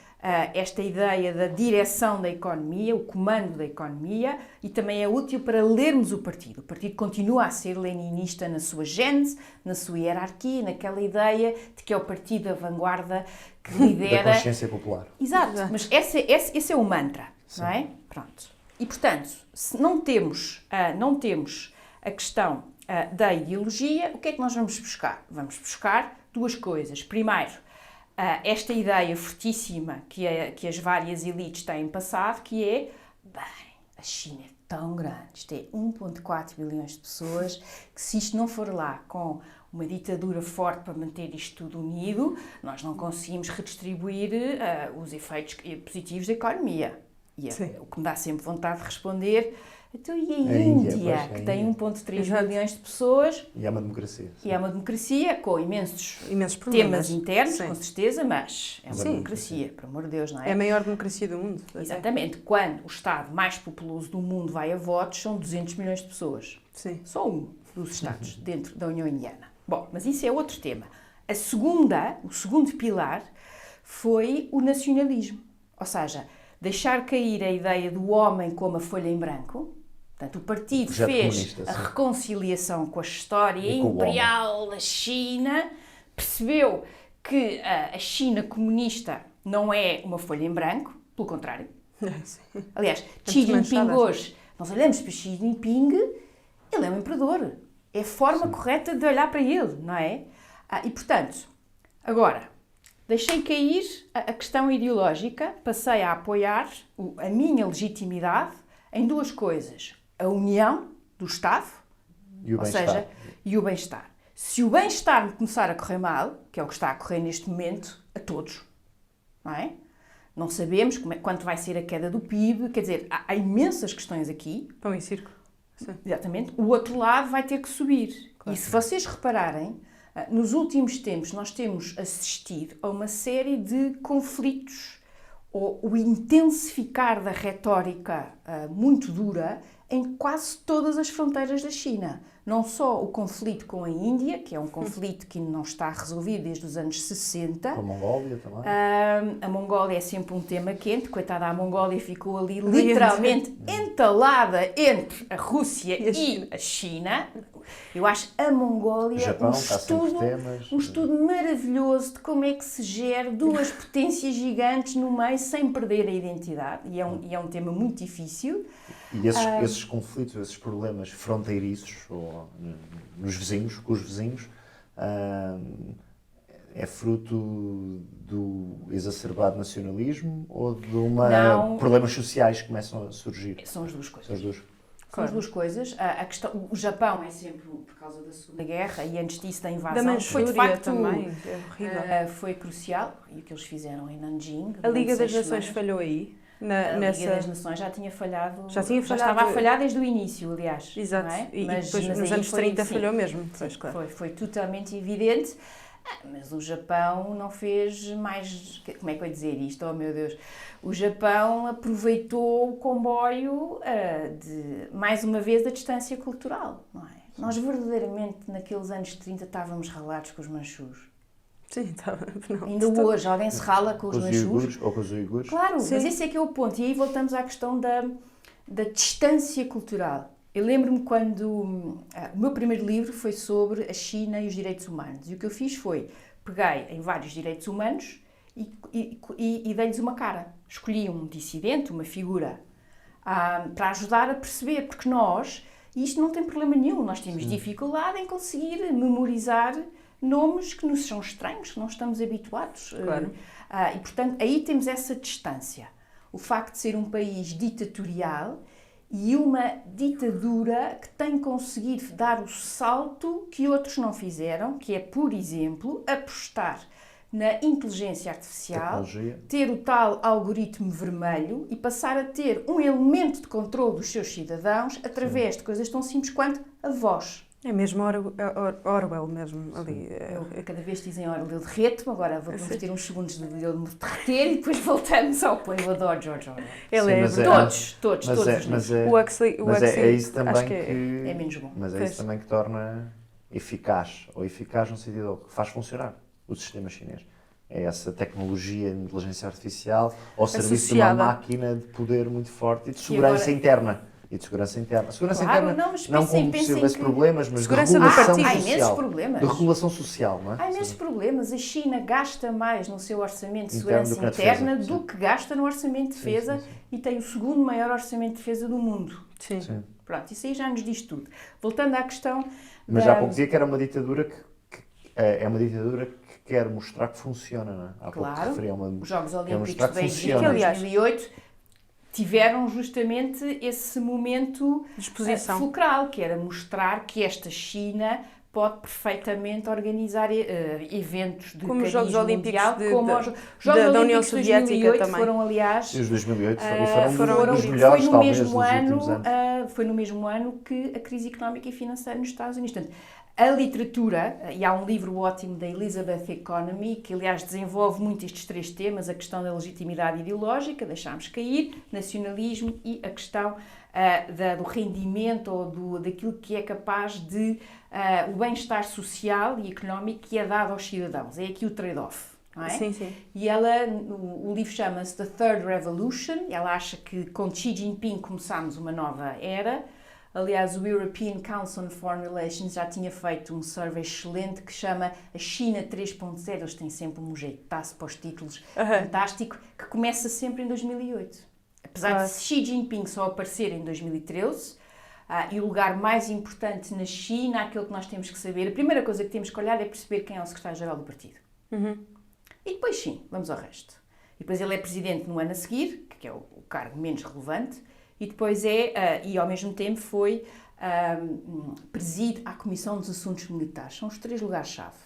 Speaker 2: esta ideia da direção da economia, o comando da economia, e também é útil para lermos o partido. O partido continua a ser leninista na sua gênese, na sua hierarquia, naquela ideia de que é o partido da vanguarda que lidera...
Speaker 1: Da consciência popular.
Speaker 2: Exato, mas esse é o mantra, não é? Pronto. E, portanto, se não temos a questão da ideologia, o que é que nós vamos buscar? Vamos buscar duas coisas. Primeiro, esta ideia fortíssima que as várias elites têm passado, que é, bem, a China é tão grande, isto é 1,4 bilhões de pessoas, que se isto não for lá com uma ditadura forte para manter isto tudo unido, nós não conseguimos redistribuir os efeitos positivos da economia. E o que me dá sempre vontade de responder, então e a Índia, que tem 1,3 bilhões de pessoas...
Speaker 1: E é uma democracia.
Speaker 2: E é uma democracia com imensos
Speaker 3: problemas.
Speaker 2: temas internos,
Speaker 3: Sim.
Speaker 2: Com certeza, mas é uma democracia, por amor de Deus, não é?
Speaker 3: É a maior democracia do mundo.
Speaker 2: Exatamente. Quando o Estado mais populoso do mundo vai a votos, são 200 milhões de pessoas.
Speaker 3: Sim.
Speaker 2: Só um dos Estados dentro da União Indiana. Bom, mas isso é outro tema. O segundo pilar foi o nacionalismo. Ou seja, deixar cair a ideia do homem como a folha em branco. Portanto, o partido fez a reconciliação com a história imperial da China, percebeu que a China comunista não é uma folha em branco, pelo contrário. Aliás, Xi Jinping hoje, nós olhamos para Xi Jinping, ele é um imperador. É a forma correta de olhar para ele, não é? E, portanto, agora, deixei cair a questão ideológica, passei a apoiar a minha legitimidade em duas coisas. A união do Estado, ou seja, e o bem-estar. Se o bem-estar me começar a correr mal, que é o que está a correr neste momento, a todos, não é? Não sabemos quanto vai ser a queda do PIB, quer dizer, há imensas questões aqui.
Speaker 3: Pão e circo. Sim.
Speaker 2: Exatamente. O outro lado vai ter que subir. Claro. E se vocês repararem, nos últimos tempos nós temos assistido a uma série de conflitos, ou o intensificar da retórica muito dura em quase todas as fronteiras da China. Não só o conflito com a Índia, que é um conflito que não está resolvido desde os anos 60.
Speaker 1: Com a Mongólia também.
Speaker 2: A Mongólia é sempre um tema quente. Coitada, a Mongólia ficou ali literalmente entalada entre a Rússia e a China. Eu acho a Mongólia
Speaker 1: Japão,
Speaker 2: um estudo maravilhoso de como é que se gera duas potências gigantes no meio sem perder a identidade. E é um tema muito difícil.
Speaker 1: E esses conflitos, esses problemas fronteiriços, ou nos vizinhos, com os vizinhos, é fruto do exacerbado nacionalismo ou de problemas sociais que começam a surgir?
Speaker 2: São as duas coisas.
Speaker 1: São as duas.
Speaker 2: São as duas coisas. O Japão é sempre por causa da Segunda Guerra e antes disso da invasão.
Speaker 3: Da Manchúria
Speaker 2: foi de facto
Speaker 3: também. É horrível.
Speaker 2: Foi crucial e o que eles fizeram em Nanjing.
Speaker 3: A Liga das Nações falhou aí.
Speaker 2: A Liga das Nações já tinha falhado. Já
Speaker 3: estava
Speaker 2: a falhar desde o início, aliás.
Speaker 3: Exato.
Speaker 2: Não é?
Speaker 3: E depois nos anos 30 falhou mesmo.
Speaker 2: Pois, claro. Foi totalmente evidente. Mas o Japão não fez mais... Como é que eu ia dizer isto? Oh, meu Deus! O Japão aproveitou o comboio mais uma vez, da distância cultural, não é? Nós verdadeiramente, naqueles anos 30, estávamos ralados com os manchus.
Speaker 3: Sim, estava.
Speaker 2: Ainda hoje, alguém se rala com os manchus.
Speaker 1: Ou com os uigures.
Speaker 2: Claro, sim. Mas esse é que é o ponto. E aí voltamos à questão da distância cultural. Eu lembro-me quando o meu primeiro livro foi sobre a China e os direitos humanos. E o que eu fiz foi, peguei em vários direitos humanos e dei-lhes uma cara. Escolhi um dissidente, uma figura, para ajudar a perceber, porque e isto não tem problema nenhum, nós temos dificuldade em conseguir memorizar nomes que nos são estranhos, que não estamos habituados.
Speaker 3: Claro.
Speaker 2: E, portanto, aí temos essa distância. O facto de ser um país ditatorial e uma ditadura que tem conseguido dar o salto que outros não fizeram, que é, por exemplo, apostar na inteligência artificial, ter o tal algoritmo vermelho e passar a ter um elemento de controle dos seus cidadãos através de coisas tão simples quanto a voz.
Speaker 3: É mesmo Orwell mesmo ali.
Speaker 2: Cada vez dizem Orwell, eu derreto-me, agora vou ter uns segundos de ele me derreter e depois voltamos ao play. Eu adoro George Orwell. Todos os livros.
Speaker 3: O Huxley,
Speaker 1: é isso também
Speaker 3: acho que
Speaker 2: é menos bom.
Speaker 1: Mas é isso também que torna eficaz no sentido que faz funcionar o sistema chinês. É essa tecnologia de inteligência artificial ao serviço de uma
Speaker 3: Associada.
Speaker 1: máquina de poder muito forte e de segurança interna. E de segurança interna. Segurança interna não como se houvesse problemas, mas de
Speaker 3: Segurança do
Speaker 1: regulação
Speaker 3: partido.
Speaker 2: Há imensos
Speaker 1: social.
Speaker 2: problemas.
Speaker 1: De regulação social, não é?
Speaker 2: Há imensos problemas. A China gasta mais no seu orçamento de
Speaker 1: Interno
Speaker 2: segurança
Speaker 1: do que na
Speaker 2: interna
Speaker 1: defesa,
Speaker 2: do que gasta no orçamento de defesa e tem o segundo maior orçamento de defesa do mundo.
Speaker 3: Sim.
Speaker 2: Pronto, isso aí já nos diz tudo. Voltando à questão
Speaker 1: Mas já há pouco dizia que era uma ditadura é uma ditadura que quer mostrar que funciona, não é? Há pouco
Speaker 2: Claro,
Speaker 1: referi a
Speaker 2: os Jogos
Speaker 1: quer
Speaker 2: Olímpicos
Speaker 1: mostrar
Speaker 2: de
Speaker 1: que
Speaker 2: Beijing
Speaker 1: funciona.
Speaker 2: em 2008 tiveram justamente esse momento
Speaker 3: Disposição.
Speaker 2: fulcral, que era mostrar que esta China pode perfeitamente organizar eventos de
Speaker 3: Como os
Speaker 2: cariz
Speaker 3: Jogos Olímpicos
Speaker 2: mundial,
Speaker 3: de-
Speaker 2: como
Speaker 3: da-
Speaker 2: os Jogos
Speaker 3: da União
Speaker 2: Olímpicos de
Speaker 3: Soviética
Speaker 2: 2008
Speaker 3: também.
Speaker 2: foram, aliás,
Speaker 1: E os 2008 foram
Speaker 3: foram
Speaker 1: dos
Speaker 3: foi
Speaker 1: melhores,
Speaker 2: no
Speaker 1: talvez,
Speaker 2: mesmo
Speaker 1: dos
Speaker 2: ano,
Speaker 1: últimos anos.
Speaker 2: foi no mesmo ano que a crise económica e financeira nos Estados Unidos. Portanto, a literatura, e há um livro ótimo da Elizabeth Economy, que aliás desenvolve muito estes três temas, a questão da legitimidade ideológica, deixámos cair, nacionalismo e a questão do rendimento ou daquilo que é capaz de o bem-estar social e económico que é dado aos cidadãos. É aqui o trade-off. Não é?
Speaker 3: Sim, sim.
Speaker 2: E o livro chama-se The Third Revolution. Ela acha que com Xi Jinping começámos uma nova era. Aliás, o European Council on Foreign Relations já tinha feito um survey excelente que chama a China 3.0. Eles têm sempre um jeitaço para os títulos fantástico, que começa sempre em 2008. Apesar de Xi Jinping só aparecer em 2013, e o lugar mais importante na China, aquilo que nós temos que saber, a primeira coisa que temos que olhar é perceber quem é o secretário-geral do partido. E depois sim, vamos ao resto. E depois ele é presidente no ano a seguir, que é o cargo menos relevante, e depois e ao mesmo tempo preside a Comissão dos Assuntos Militares. São os três lugares-chave.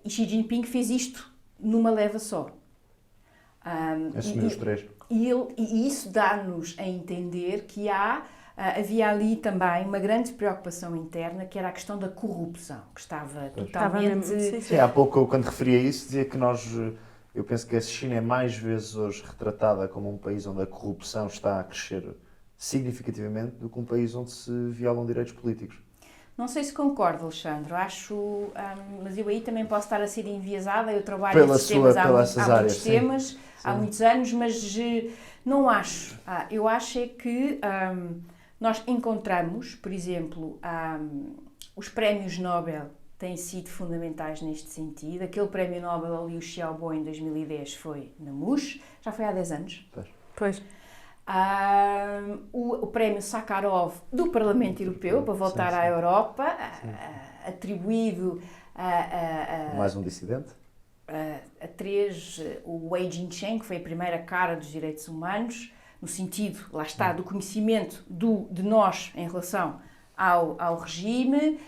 Speaker 2: E Xi Jinping fez isto numa leva só.
Speaker 1: Assumiu os três.
Speaker 2: E isso dá-nos a entender que havia ali também uma grande preocupação interna, que era a questão da corrupção, que estava totalmente...
Speaker 1: Sim, há pouco, eu, quando referia isso, dizia que eu penso que a China é mais vezes hoje retratada como um país onde a corrupção está a crescer significativamente do que um país onde se violam direitos políticos.
Speaker 2: Não sei se concordo, Alexandre, mas eu aí também posso estar a ser enviesada, eu trabalho
Speaker 1: Pelas
Speaker 2: nesses temas
Speaker 1: essas
Speaker 2: há
Speaker 1: áreas,
Speaker 2: muitos temas, há muitos anos, mas não acho. Eu acho é que nós encontramos, por exemplo, os prémios Nobel têm sido fundamentais neste sentido. Aquele prémio Nobel ao Liu Xiaobo em 2010 foi na MUSH, já foi há 10 anos.
Speaker 3: Pois.
Speaker 2: O prémio Sakharov do Parlamento Europeu, para voltar à Europa, atribuído
Speaker 1: mais um dissidente.
Speaker 2: A três, o Wei Jingsheng, que foi a primeira cara dos direitos humanos, no sentido, lá está, do conhecimento de nós em relação ao regime.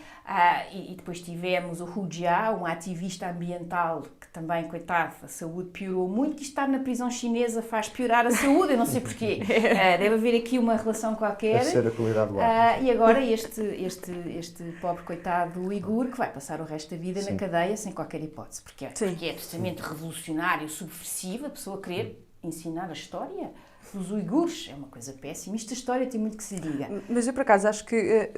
Speaker 2: E depois tivemos o Hu Jia, um ativista ambiental que também, coitado, a saúde piorou muito, que estar na prisão chinesa faz piorar a saúde, eu não sei porquê. Deve haver aqui uma relação qualquer.
Speaker 1: Deve ser a qualidade do ar.
Speaker 2: E agora este pobre coitado uigur que vai passar o resto da vida na cadeia sem qualquer hipótese, porque é absolutamente revolucionário, subversivo, a pessoa querer ensinar a história dos uigures, é uma coisa péssima. Esta história tem muito que se diga.
Speaker 3: Mas eu, por acaso, acho que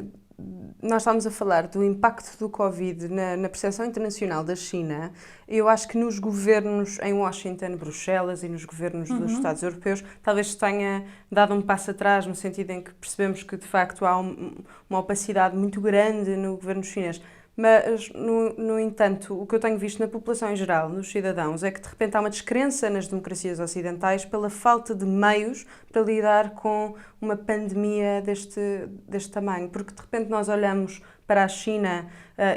Speaker 3: nós estamos a falar do impacto do Covid na percepção internacional da China. Eu acho que nos governos em Washington, Bruxelas e nos governos dos Estados europeus, talvez tenha dado um passo atrás, no sentido em que percebemos que, de facto, há uma opacidade muito grande no governo chinês. Mas, no entanto, o que eu tenho visto na população em geral, nos cidadãos, é que de repente há uma descrença nas democracias ocidentais pela falta de meios para lidar com uma pandemia deste tamanho. Porque de repente nós olhamos para a China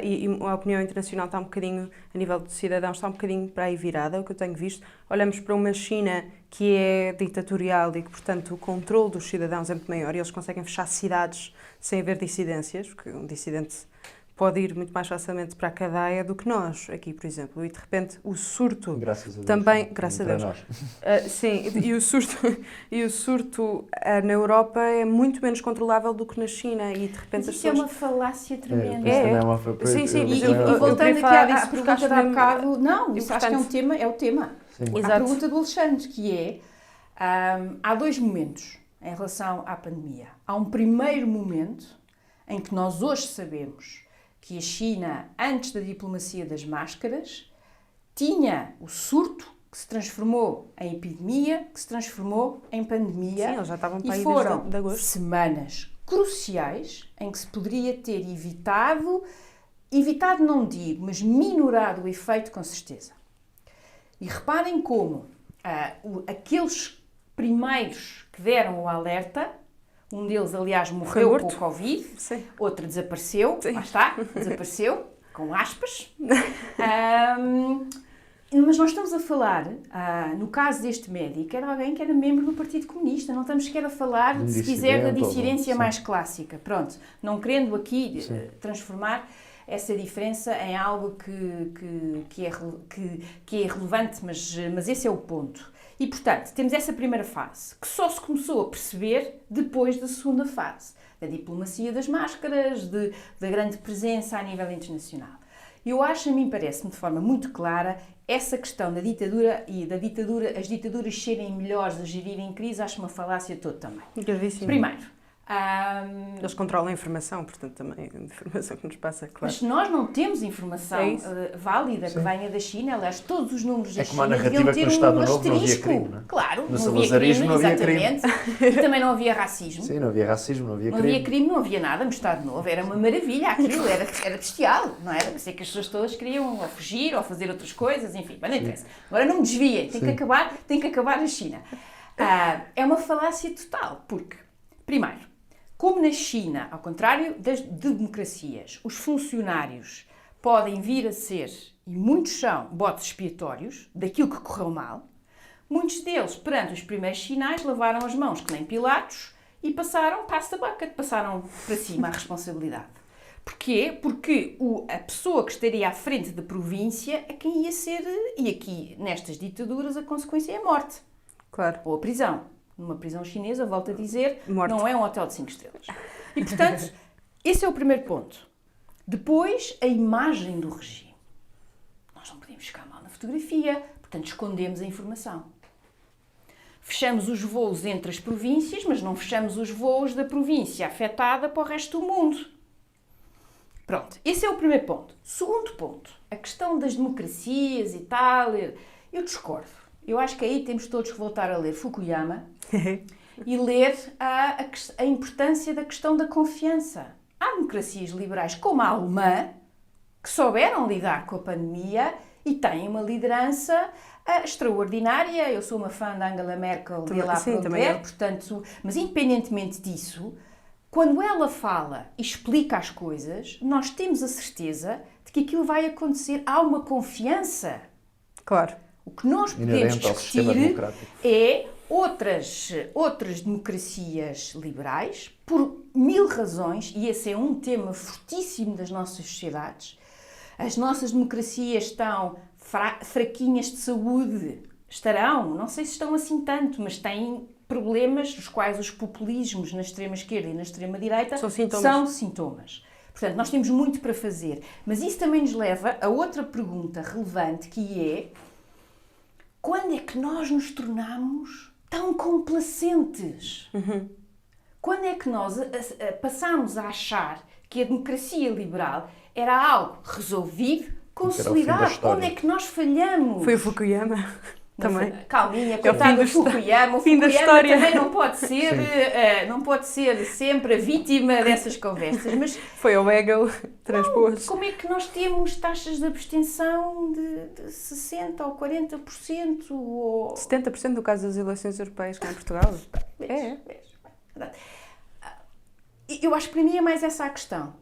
Speaker 3: e a opinião internacional está um bocadinho, a nível de cidadãos, está um bocadinho para aí virada, é o que eu tenho visto. Olhamos para uma China que é ditatorial e que, portanto, o controle dos cidadãos é muito maior e eles conseguem fechar cidades sem haver dissidências, porque um dissidente pode ir muito mais facilmente para a cadeia do que nós, aqui, por exemplo. E, de repente, o surto...
Speaker 1: Graças a Deus.
Speaker 3: Também, graças a Deus.
Speaker 1: Nós.
Speaker 3: Sim, e o surto na Europa é muito menos controlável do que na China. E, de repente,
Speaker 2: Mas isso é uma falácia tremenda.
Speaker 3: Sim,
Speaker 2: E voltando aqui à pergunta de há bocado... Não, isso acho que é um tema, é o tema.
Speaker 1: Sim.
Speaker 2: A pergunta do Alexandre, que é... há dois momentos em relação à pandemia. Há um primeiro momento em que nós hoje sabemos que a China, antes da diplomacia das máscaras, tinha o surto que se transformou em epidemia, que se transformou em pandemia.
Speaker 3: Sim, eles já estavam para aí
Speaker 2: e foram
Speaker 3: desde agosto.
Speaker 2: semanas cruciais em que se poderia ter evitado não digo, mas minorado o efeito com certeza. E reparem como aqueles primeiros que deram o alerta, um deles, aliás, morreu com o Covid,
Speaker 3: Sim.
Speaker 2: outro desapareceu, lá está, desapareceu, com aspas. Mas nós estamos a falar, no caso deste médico, era alguém que era membro do Partido Comunista, não estamos sequer a falar, se quiser, da dissidência mais clássica. Pronto, não querendo aqui transformar essa diferença em algo que é relevante, mas esse é o ponto. E, portanto, temos essa primeira fase, que só se começou a perceber depois da segunda fase, da diplomacia das máscaras, da grande presença a nível internacional. Eu acho, a mim parece-me de forma muito clara, essa questão da ditadura e as ditaduras serem melhores a gerirem crise, acho uma falácia toda também.
Speaker 3: Gravíssimo.
Speaker 2: Primeiro,
Speaker 3: eles controlam a informação, portanto, também a informação que nos passa, claro.
Speaker 2: mas se nós não temos informação válida que venha da China, aliás, todos os números da China deviam ter um asterisco. Claro,
Speaker 1: no
Speaker 2: não havia crime, exatamente. E também não havia racismo.
Speaker 1: Sim, não havia racismo, não havia crime.
Speaker 2: Não havia crime, não havia nada no Estado Novo. Era uma maravilha aquilo, era bestial, não era? Eu sei que as pessoas todas queriam ou fugir ou fazer outras coisas, enfim, mas não interessa. Agora não me desviem, tem que acabar a China. É uma falácia total, porque, primeiro, como na China, ao contrário das democracias, os funcionários podem vir a ser, e muitos são, botes expiatórios daquilo que correu mal, muitos deles, perante os primeiros sinais, lavaram as mãos que nem Pilatos e passaram pass the bucket, passaram para cima a responsabilidade. Porquê? Porque a pessoa que estaria à frente da província é quem ia ser, e aqui, nestas ditaduras, a consequência é a morte.
Speaker 3: Claro.
Speaker 2: Ou a prisão. Numa prisão chinesa, volto a dizer,
Speaker 3: Morte.
Speaker 2: não é um hotel de 5 estrelas. E, portanto, esse é o primeiro ponto. Depois, a imagem do regime. Nós não podemos ficar mal na fotografia, portanto, escondemos a informação. Fechamos os voos entre as províncias, mas não fechamos os voos da província afetada para o resto do mundo. Pronto, esse é o primeiro ponto. Segundo ponto, a questão das democracias e tal, eu discordo. Eu acho que aí temos todos que voltar a ler Fukuyama e ler a importância da questão da confiança. Há democracias liberais como a alemã que souberam lidar com a pandemia e têm uma liderança extraordinária. Eu sou uma fã da Angela Merkel e lá portanto, mas independentemente disso, quando ela fala e explica as coisas, nós temos a certeza de que aquilo vai acontecer. Há uma confiança.
Speaker 3: Claro.
Speaker 2: O que nós podemos discutir é outras democracias liberais, por 1000 razões, e esse é um tema fortíssimo das nossas sociedades. As nossas democracias estão fraquinhas de saúde, estarão, não sei se estão assim tanto, mas têm problemas dos quais os populismos na extrema-esquerda e na extrema-direita são sintomas. Portanto, nós temos muito para fazer, mas isso também nos leva a outra pergunta relevante, que é: quando é que nós nos tornamos tão complacentes? Quando é que nós passámos a achar que a democracia liberal era algo resolvido, consolidado? Onde é que nós falhamos?
Speaker 3: Foi o Fukuyama também.
Speaker 2: Calminha, coitado do Fukuyama. O Fukuyama também não pode ser sempre a vítima dessas conversas. Mas
Speaker 3: foi o Hegel, transpôs.
Speaker 2: Como é que nós temos taxas de abstenção de 60% ou 40%? Ou
Speaker 3: 70% no caso das eleições europeias cá em Portugal.
Speaker 2: Eu acho que para mim é mais essa a questão.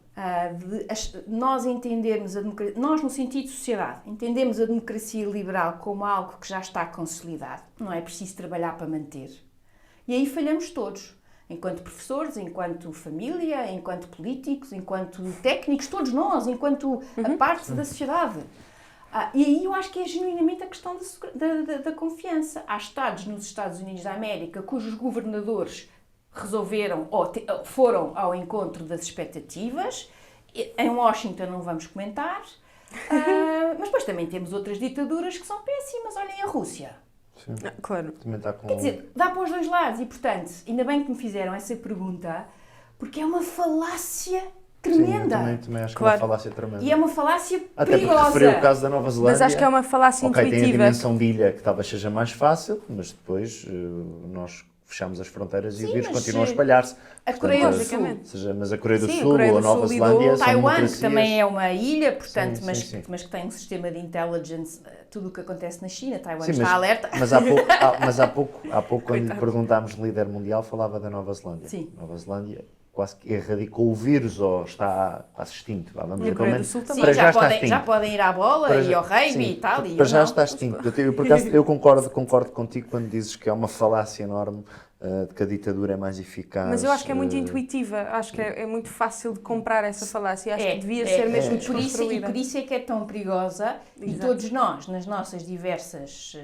Speaker 2: De nós entendermos nós no sentido de sociedade, entendemos a democracia liberal como algo que já está consolidado, não é preciso trabalhar para manter. E aí falhamos todos, enquanto professores, enquanto família, enquanto políticos, enquanto técnicos, todos nós, enquanto a parte da sociedade. E aí eu acho que é genuinamente a questão da confiança. Há estados nos Estados Unidos da América cujos governadores resolveram ou foram ao encontro das expectativas. Em Washington não vamos comentar, mas depois também temos outras ditaduras que são péssimas. Olhem a Rússia.
Speaker 1: Sim.
Speaker 3: Claro.
Speaker 2: Quer dizer, dá para os dois lados e, portanto, ainda bem que me fizeram essa pergunta, porque é uma falácia tremenda.
Speaker 1: Sim, eu também acho que é
Speaker 3: Claro.
Speaker 1: uma falácia tremenda.
Speaker 2: E é uma falácia
Speaker 1: Até porque
Speaker 2: perigosa.
Speaker 1: referiu o caso da Nova Zelândia.
Speaker 3: Mas acho que é uma falácia
Speaker 1: Ok, tem a
Speaker 3: intuitiva.
Speaker 1: dimensão de ilha que talvez seja mais fácil, mas depois nós fechamos as fronteiras e o
Speaker 2: Sim,
Speaker 1: vírus
Speaker 2: mas
Speaker 1: continua a espalhar-se.
Speaker 2: A Coreia do Sul,
Speaker 3: Logicamente.
Speaker 1: Ou seja, mas a Coreia do
Speaker 3: Sim, a
Speaker 1: Sul
Speaker 3: Coreia
Speaker 1: ou a
Speaker 3: do
Speaker 1: Nova
Speaker 3: Sul e do
Speaker 1: Zelândia são
Speaker 2: Taiwan, que
Speaker 1: democracias.
Speaker 2: também é uma ilha, portanto,
Speaker 1: Sim,
Speaker 2: mas,
Speaker 1: sim, sim.
Speaker 2: mas que tem um sistema de intelligence, tudo o que acontece na China, Taiwan
Speaker 1: Sim,
Speaker 2: está alerta.
Speaker 1: Mas há pouco quando lhe perguntámos de líder mundial, falava da Nova Zelândia.
Speaker 2: Sim.
Speaker 1: Nova Zelândia quase que erradicou o vírus ou está quase extinto. Vá, vamos
Speaker 3: E a
Speaker 1: dizer,
Speaker 3: Coreia
Speaker 1: pelo
Speaker 3: do Sul
Speaker 1: menos,
Speaker 3: também.
Speaker 2: Sim,
Speaker 1: para já está
Speaker 2: já
Speaker 1: extinto.
Speaker 2: podem ir à bola
Speaker 1: Para
Speaker 2: e
Speaker 1: já-
Speaker 2: ao rugby
Speaker 1: sim,
Speaker 2: e tal. E
Speaker 1: para já
Speaker 2: não.
Speaker 1: está extinto. Por acaso, eu concordo contigo quando dizes que é uma falácia enorme de que a ditadura é mais eficaz.
Speaker 3: Mas eu acho que é muito intuitiva, acho que é muito fácil de comprar essa falácia, acho que devia ser mesmo
Speaker 2: por isso, e
Speaker 3: desconstruída.
Speaker 2: por isso é que é tão perigosa e
Speaker 3: Exato.
Speaker 2: todos nós, nas nossas diversas,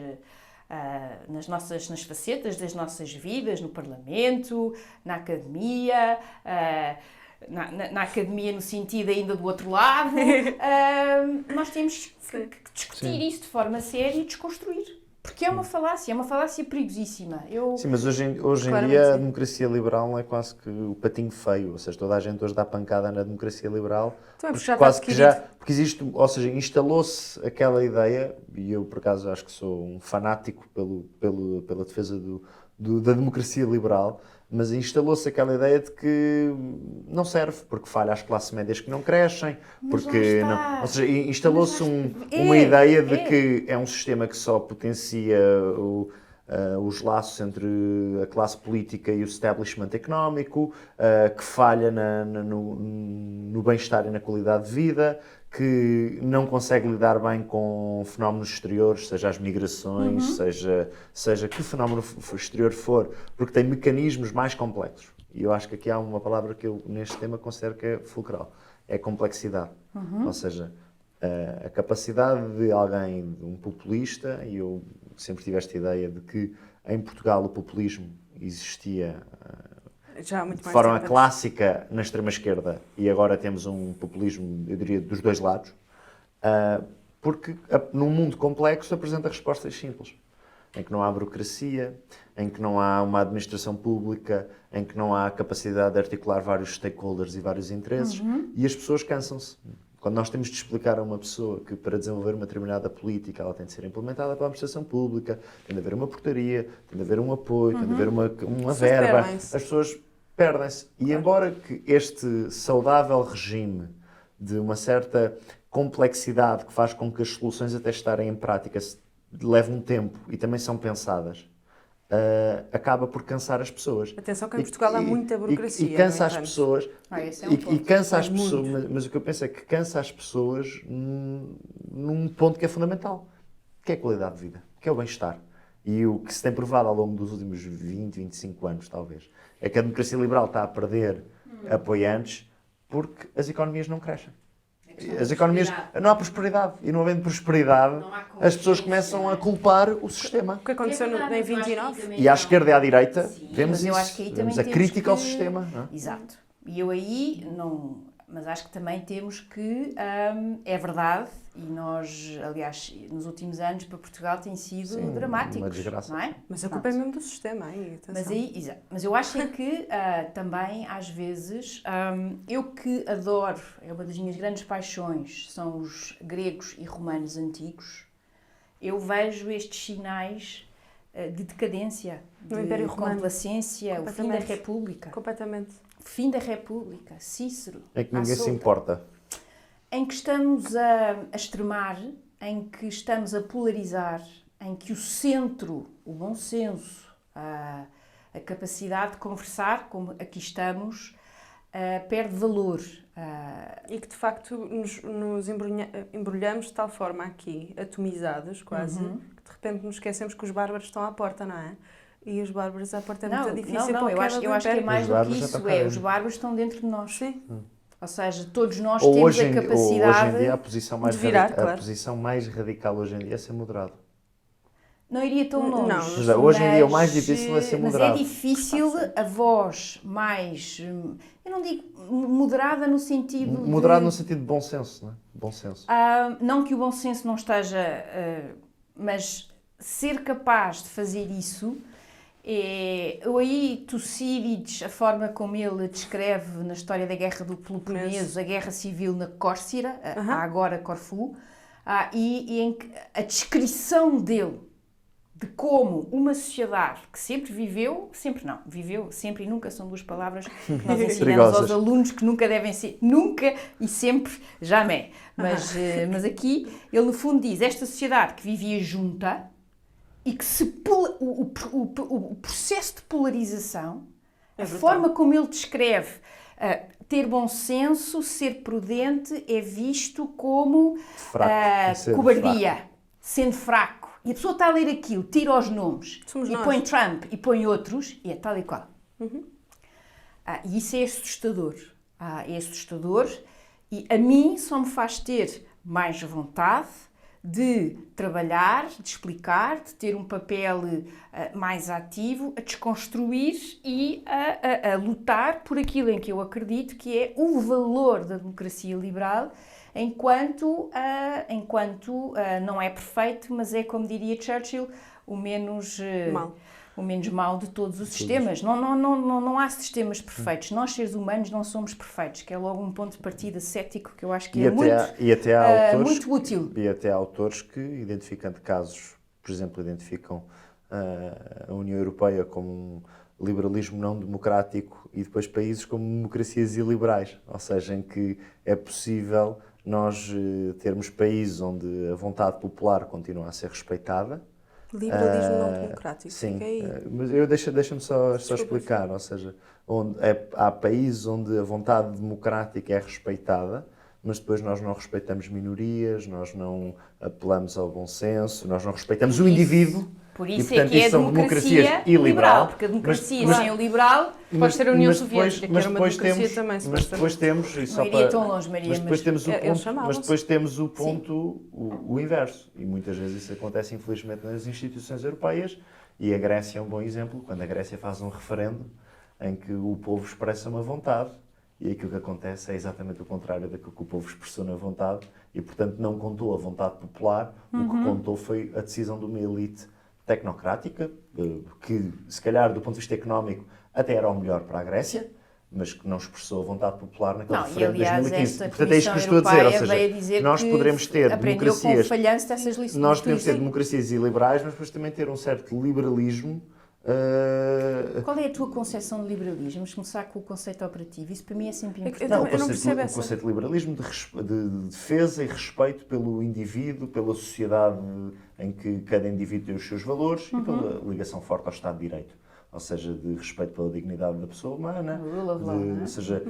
Speaker 2: nas facetas das nossas vidas, no Parlamento, na academia, na academia no sentido ainda do outro lado, nós temos que discutir
Speaker 1: Sim.
Speaker 2: isso de forma séria e desconstruir. Porque é uma falácia perigosíssima.
Speaker 1: Sim, mas hoje em
Speaker 3: Claramente
Speaker 1: dia a
Speaker 3: sim.
Speaker 1: democracia liberal é quase que o patinho feio, ou seja, toda a gente hoje dá pancada na democracia liberal,
Speaker 3: Também porque já está
Speaker 1: quase que
Speaker 3: adquirido.
Speaker 1: porque existe, ou seja, instalou-se aquela ideia, e eu por acaso acho que sou um fanático pela defesa da democracia liberal, mas instalou-se aquela ideia de que não serve, porque falha às classes médias que não crescem,
Speaker 2: Mas
Speaker 1: porque
Speaker 2: lá está.
Speaker 1: não, ou seja, instalou-se
Speaker 2: Mas lá está.
Speaker 1: uma ideia de
Speaker 2: É.
Speaker 1: que é um sistema que só potencia os laços entre a classe política e o establishment económico, que falha no bem-estar e na qualidade de vida, que não consegue lidar bem com fenómenos exteriores, seja as migrações, seja que fenómeno exterior for, porque tem mecanismos mais complexos. E eu acho que aqui há uma palavra que eu, neste tema, considero que é fulcral. É complexidade. Ou seja, a capacidade de alguém, de um populista, e eu sempre tive esta ideia de que em Portugal o populismo existia
Speaker 3: Já há muito
Speaker 1: de
Speaker 3: mais
Speaker 1: forma
Speaker 3: tempo.
Speaker 1: clássica na extrema-esquerda e agora temos um populismo, eu diria, dos dois lados, porque num mundo complexo apresenta respostas simples, em que não há burocracia, em que não há uma administração pública, em que não há capacidade de articular vários stakeholders e vários interesses, e as pessoas cansam-se. Quando nós temos de explicar a uma pessoa que para desenvolver uma determinada política ela tem de ser implementada pela administração pública, tem de haver uma portaria, tem de haver um apoio, tem de haver uma
Speaker 3: pessoas
Speaker 1: verba,
Speaker 3: perdem-se.
Speaker 1: as pessoas perdem-se. E embora que este saudável regime de uma certa complexidade que faz com que as soluções até estarem em prática leve um tempo e também são pensadas, acaba por cansar as pessoas.
Speaker 3: Atenção que em Portugal há muita burocracia.
Speaker 1: E cansa
Speaker 3: no
Speaker 1: as
Speaker 3: entanto.
Speaker 1: pessoas.
Speaker 2: Esse é
Speaker 1: E
Speaker 2: ponto.
Speaker 1: cansa as
Speaker 3: Mas
Speaker 1: pessoas, mas o que eu penso é que cansa as pessoas num ponto que é fundamental, que é a qualidade de vida, que é o bem-estar. E o que se tem provado ao longo dos últimos 20, 25 anos, talvez, é que a democracia liberal está a perder apoiantes porque as economias não crescem. As economias, não há prosperidade. E não havendo prosperidade,
Speaker 2: Não há
Speaker 1: as pessoas
Speaker 2: consciência,
Speaker 1: começam
Speaker 2: não é?
Speaker 1: a culpar o sistema.
Speaker 3: O que aconteceu em 29?
Speaker 1: E à esquerda e à direita, vemos
Speaker 2: mas eu
Speaker 1: isso.
Speaker 2: acho que aí
Speaker 1: Vemos
Speaker 2: também
Speaker 1: a
Speaker 2: temos
Speaker 1: crítica ao
Speaker 2: que-
Speaker 1: sistema. Não é?
Speaker 2: Exato. E eu aí não. Mas acho que também temos que. É verdade, e nós, aliás, nos últimos anos para Portugal tem sido
Speaker 1: Sim,
Speaker 2: dramáticos.
Speaker 1: uma desgraça.
Speaker 2: Não é?
Speaker 3: Mas a
Speaker 2: Pronto.
Speaker 3: culpa é mesmo do sistema, aí, atenção.
Speaker 2: Mas aí, exato. Mas eu acho é que também, às vezes, eu que adoro, é uma das minhas grandes paixões, são os gregos e romanos antigos, eu vejo estes sinais de decadência,
Speaker 3: No
Speaker 2: de
Speaker 3: Império Romano.
Speaker 2: complacência, o fim da
Speaker 3: Completamente.
Speaker 2: República.
Speaker 3: Completamente.
Speaker 2: Fim da República, Cícero.
Speaker 1: É que
Speaker 2: à
Speaker 1: ninguém se
Speaker 2: solta.
Speaker 1: importa.
Speaker 2: Em que estamos a extremar, em que estamos a polarizar, em que o centro, o bom senso, a capacidade de conversar, como aqui estamos, perde valor.
Speaker 3: E que de facto nos embrulhamos de tal forma aqui, atomizados quase, que de repente nos esquecemos que os bárbaros estão à porta, não é? E os bárbaros à porta é muito difícil
Speaker 2: não,
Speaker 3: para
Speaker 2: eu
Speaker 3: a
Speaker 2: acho
Speaker 3: queda
Speaker 2: que
Speaker 3: do
Speaker 2: é
Speaker 3: Império.
Speaker 2: mais
Speaker 1: Os
Speaker 2: do que
Speaker 1: bárbaros já
Speaker 2: isso,
Speaker 1: estão cá
Speaker 2: os
Speaker 1: dentro.
Speaker 2: bárbaros estão dentro de nós.
Speaker 3: Sim.
Speaker 2: Ou seja, todos nós
Speaker 1: Ou
Speaker 2: temos
Speaker 1: hoje,
Speaker 2: a
Speaker 1: em, ou
Speaker 2: capacidade...
Speaker 1: hoje em dia a posição mais,
Speaker 3: de virar,
Speaker 1: a
Speaker 3: claro.
Speaker 1: posição mais radical hoje em dia é ser moderado.
Speaker 2: Não iria tão longe.
Speaker 3: Não,
Speaker 1: Ou seja, hoje em dia o mais difícil é ser moderado.
Speaker 2: Mas é difícil a voz mais, eu não digo moderada no sentido
Speaker 1: Moderado
Speaker 2: de...
Speaker 1: no sentido de bom senso, não é? Bom senso.
Speaker 2: não que o bom senso não esteja, mas ser capaz de fazer isso Eu aí, Tucídides, a forma como ele descreve na história da Guerra do Peloponeso, a Guerra Civil na Córcira, agora Corfu, e em que a descrição dele de como uma sociedade que sempre viveu e nunca são duas palavras que nós ensinamos aos alunos que nunca devem ser, nunca e sempre, jamais. Mas aqui ele no fundo diz, esta sociedade que vivia junta e que o processo de polarização, a forma como ele descreve ter bom senso, ser prudente, é visto como cobardia, sendo fraco. E a pessoa está a ler aquilo, tira os nomes, põe Trump e põe outros, e é tal e qual. E isso é assustador. E a mim só me faz ter mais vontade de trabalhar, de explicar, de ter um papel mais ativo, a desconstruir e a lutar por aquilo em que eu acredito que é o valor da democracia liberal, enquanto não é perfeito, mas é, como diria Churchill, o menos mau de todos os sistemas. Não há sistemas perfeitos. Nós, seres humanos, não somos perfeitos, que é logo um ponto de partida cético que eu acho que muito útil.
Speaker 1: E até há autores que, identificando casos, por exemplo, identificam a União Europeia como um liberalismo não democrático e depois países como democracias iliberais, ou seja, em que é possível nós termos países onde a vontade popular continua a ser respeitada.
Speaker 3: Liberalismo não democrático.
Speaker 1: Sim, mas deixa-me só explicar, ou seja, há países onde a vontade democrática é respeitada, mas depois nós não respeitamos minorias, nós não apelamos ao bom senso, nós não respeitamos o indivíduo.
Speaker 2: Por isso
Speaker 1: e, portanto,
Speaker 2: é que é a
Speaker 1: são
Speaker 2: democracia liberal, porque a democracia sem o liberal
Speaker 3: pode ser a União Soviética, que era uma democracia também.
Speaker 1: Mas depois temos, e só
Speaker 2: não iria tão longe, Maria,
Speaker 1: mas depois temos o ponto, o inverso. E muitas vezes isso acontece, infelizmente, nas instituições europeias. E a Grécia é um bom exemplo, quando a Grécia faz um referendo em que o povo expressa uma vontade, e aquilo que acontece é exatamente o contrário daquilo que o povo expressou na vontade, e, portanto, não contou a vontade popular, o que contou foi a decisão de uma elite tecnocrática, que se calhar do ponto de vista económico até era o melhor para a Grécia, mas que não expressou a vontade popular naquele referendo de 2015. Portanto, é isto que eu estou a dizer, ou seja, nós poderemos ter democracias, nós podemos ter democracias iliberais, mas depois também ter um certo liberalismo.
Speaker 2: Qual é a tua concepção de liberalismo? Vamos começar com o conceito operativo. Isso para mim é sempre importante.
Speaker 1: O conceito de liberalismo, de defesa e respeito pelo indivíduo, pela sociedade em que cada indivíduo tem os seus valores e pela ligação forte ao Estado de Direito. Ou seja, de respeito pela dignidade da pessoa humana. Ou seja,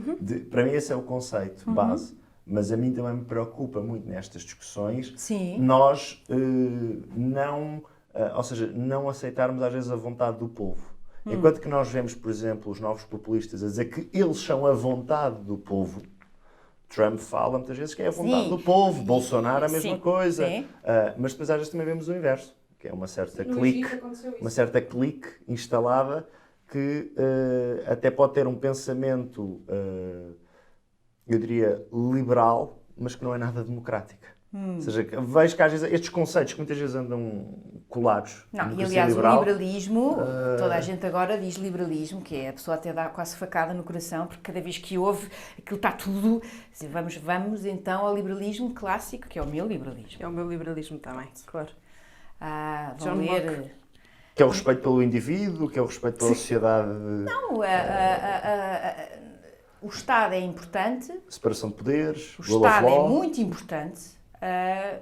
Speaker 1: para mim esse é o conceito base. Mas a mim também me preocupa muito nestas discussões nós não aceitarmos às vezes a vontade do povo. Enquanto que nós vemos, por exemplo, os novos populistas a dizer que eles são a vontade do povo, Trump fala muitas vezes que é a vontade do povo, Bolsonaro a mesma coisa, mas depois às vezes também vemos o inverso, que é uma certa clique instalada que até pode ter um pensamento, eu diria, liberal, mas que não é nada democrático. Ou seja, vejo que às vezes estes conceitos que muitas vezes andam colados.
Speaker 2: Não, e aliás liberal, o liberalismo, toda a gente agora diz liberalismo, que é a pessoa até dá quase facada no coração, porque cada vez que ouve aquilo está tudo. Vamos então ao liberalismo clássico, que é o meu liberalismo.
Speaker 3: É o meu liberalismo também, claro.
Speaker 2: Vão ler.
Speaker 1: Que é o respeito pelo indivíduo, que é o respeito pela sociedade.
Speaker 2: Não, o Estado é importante.
Speaker 1: Separação de poderes.
Speaker 2: O Estado é muito importante.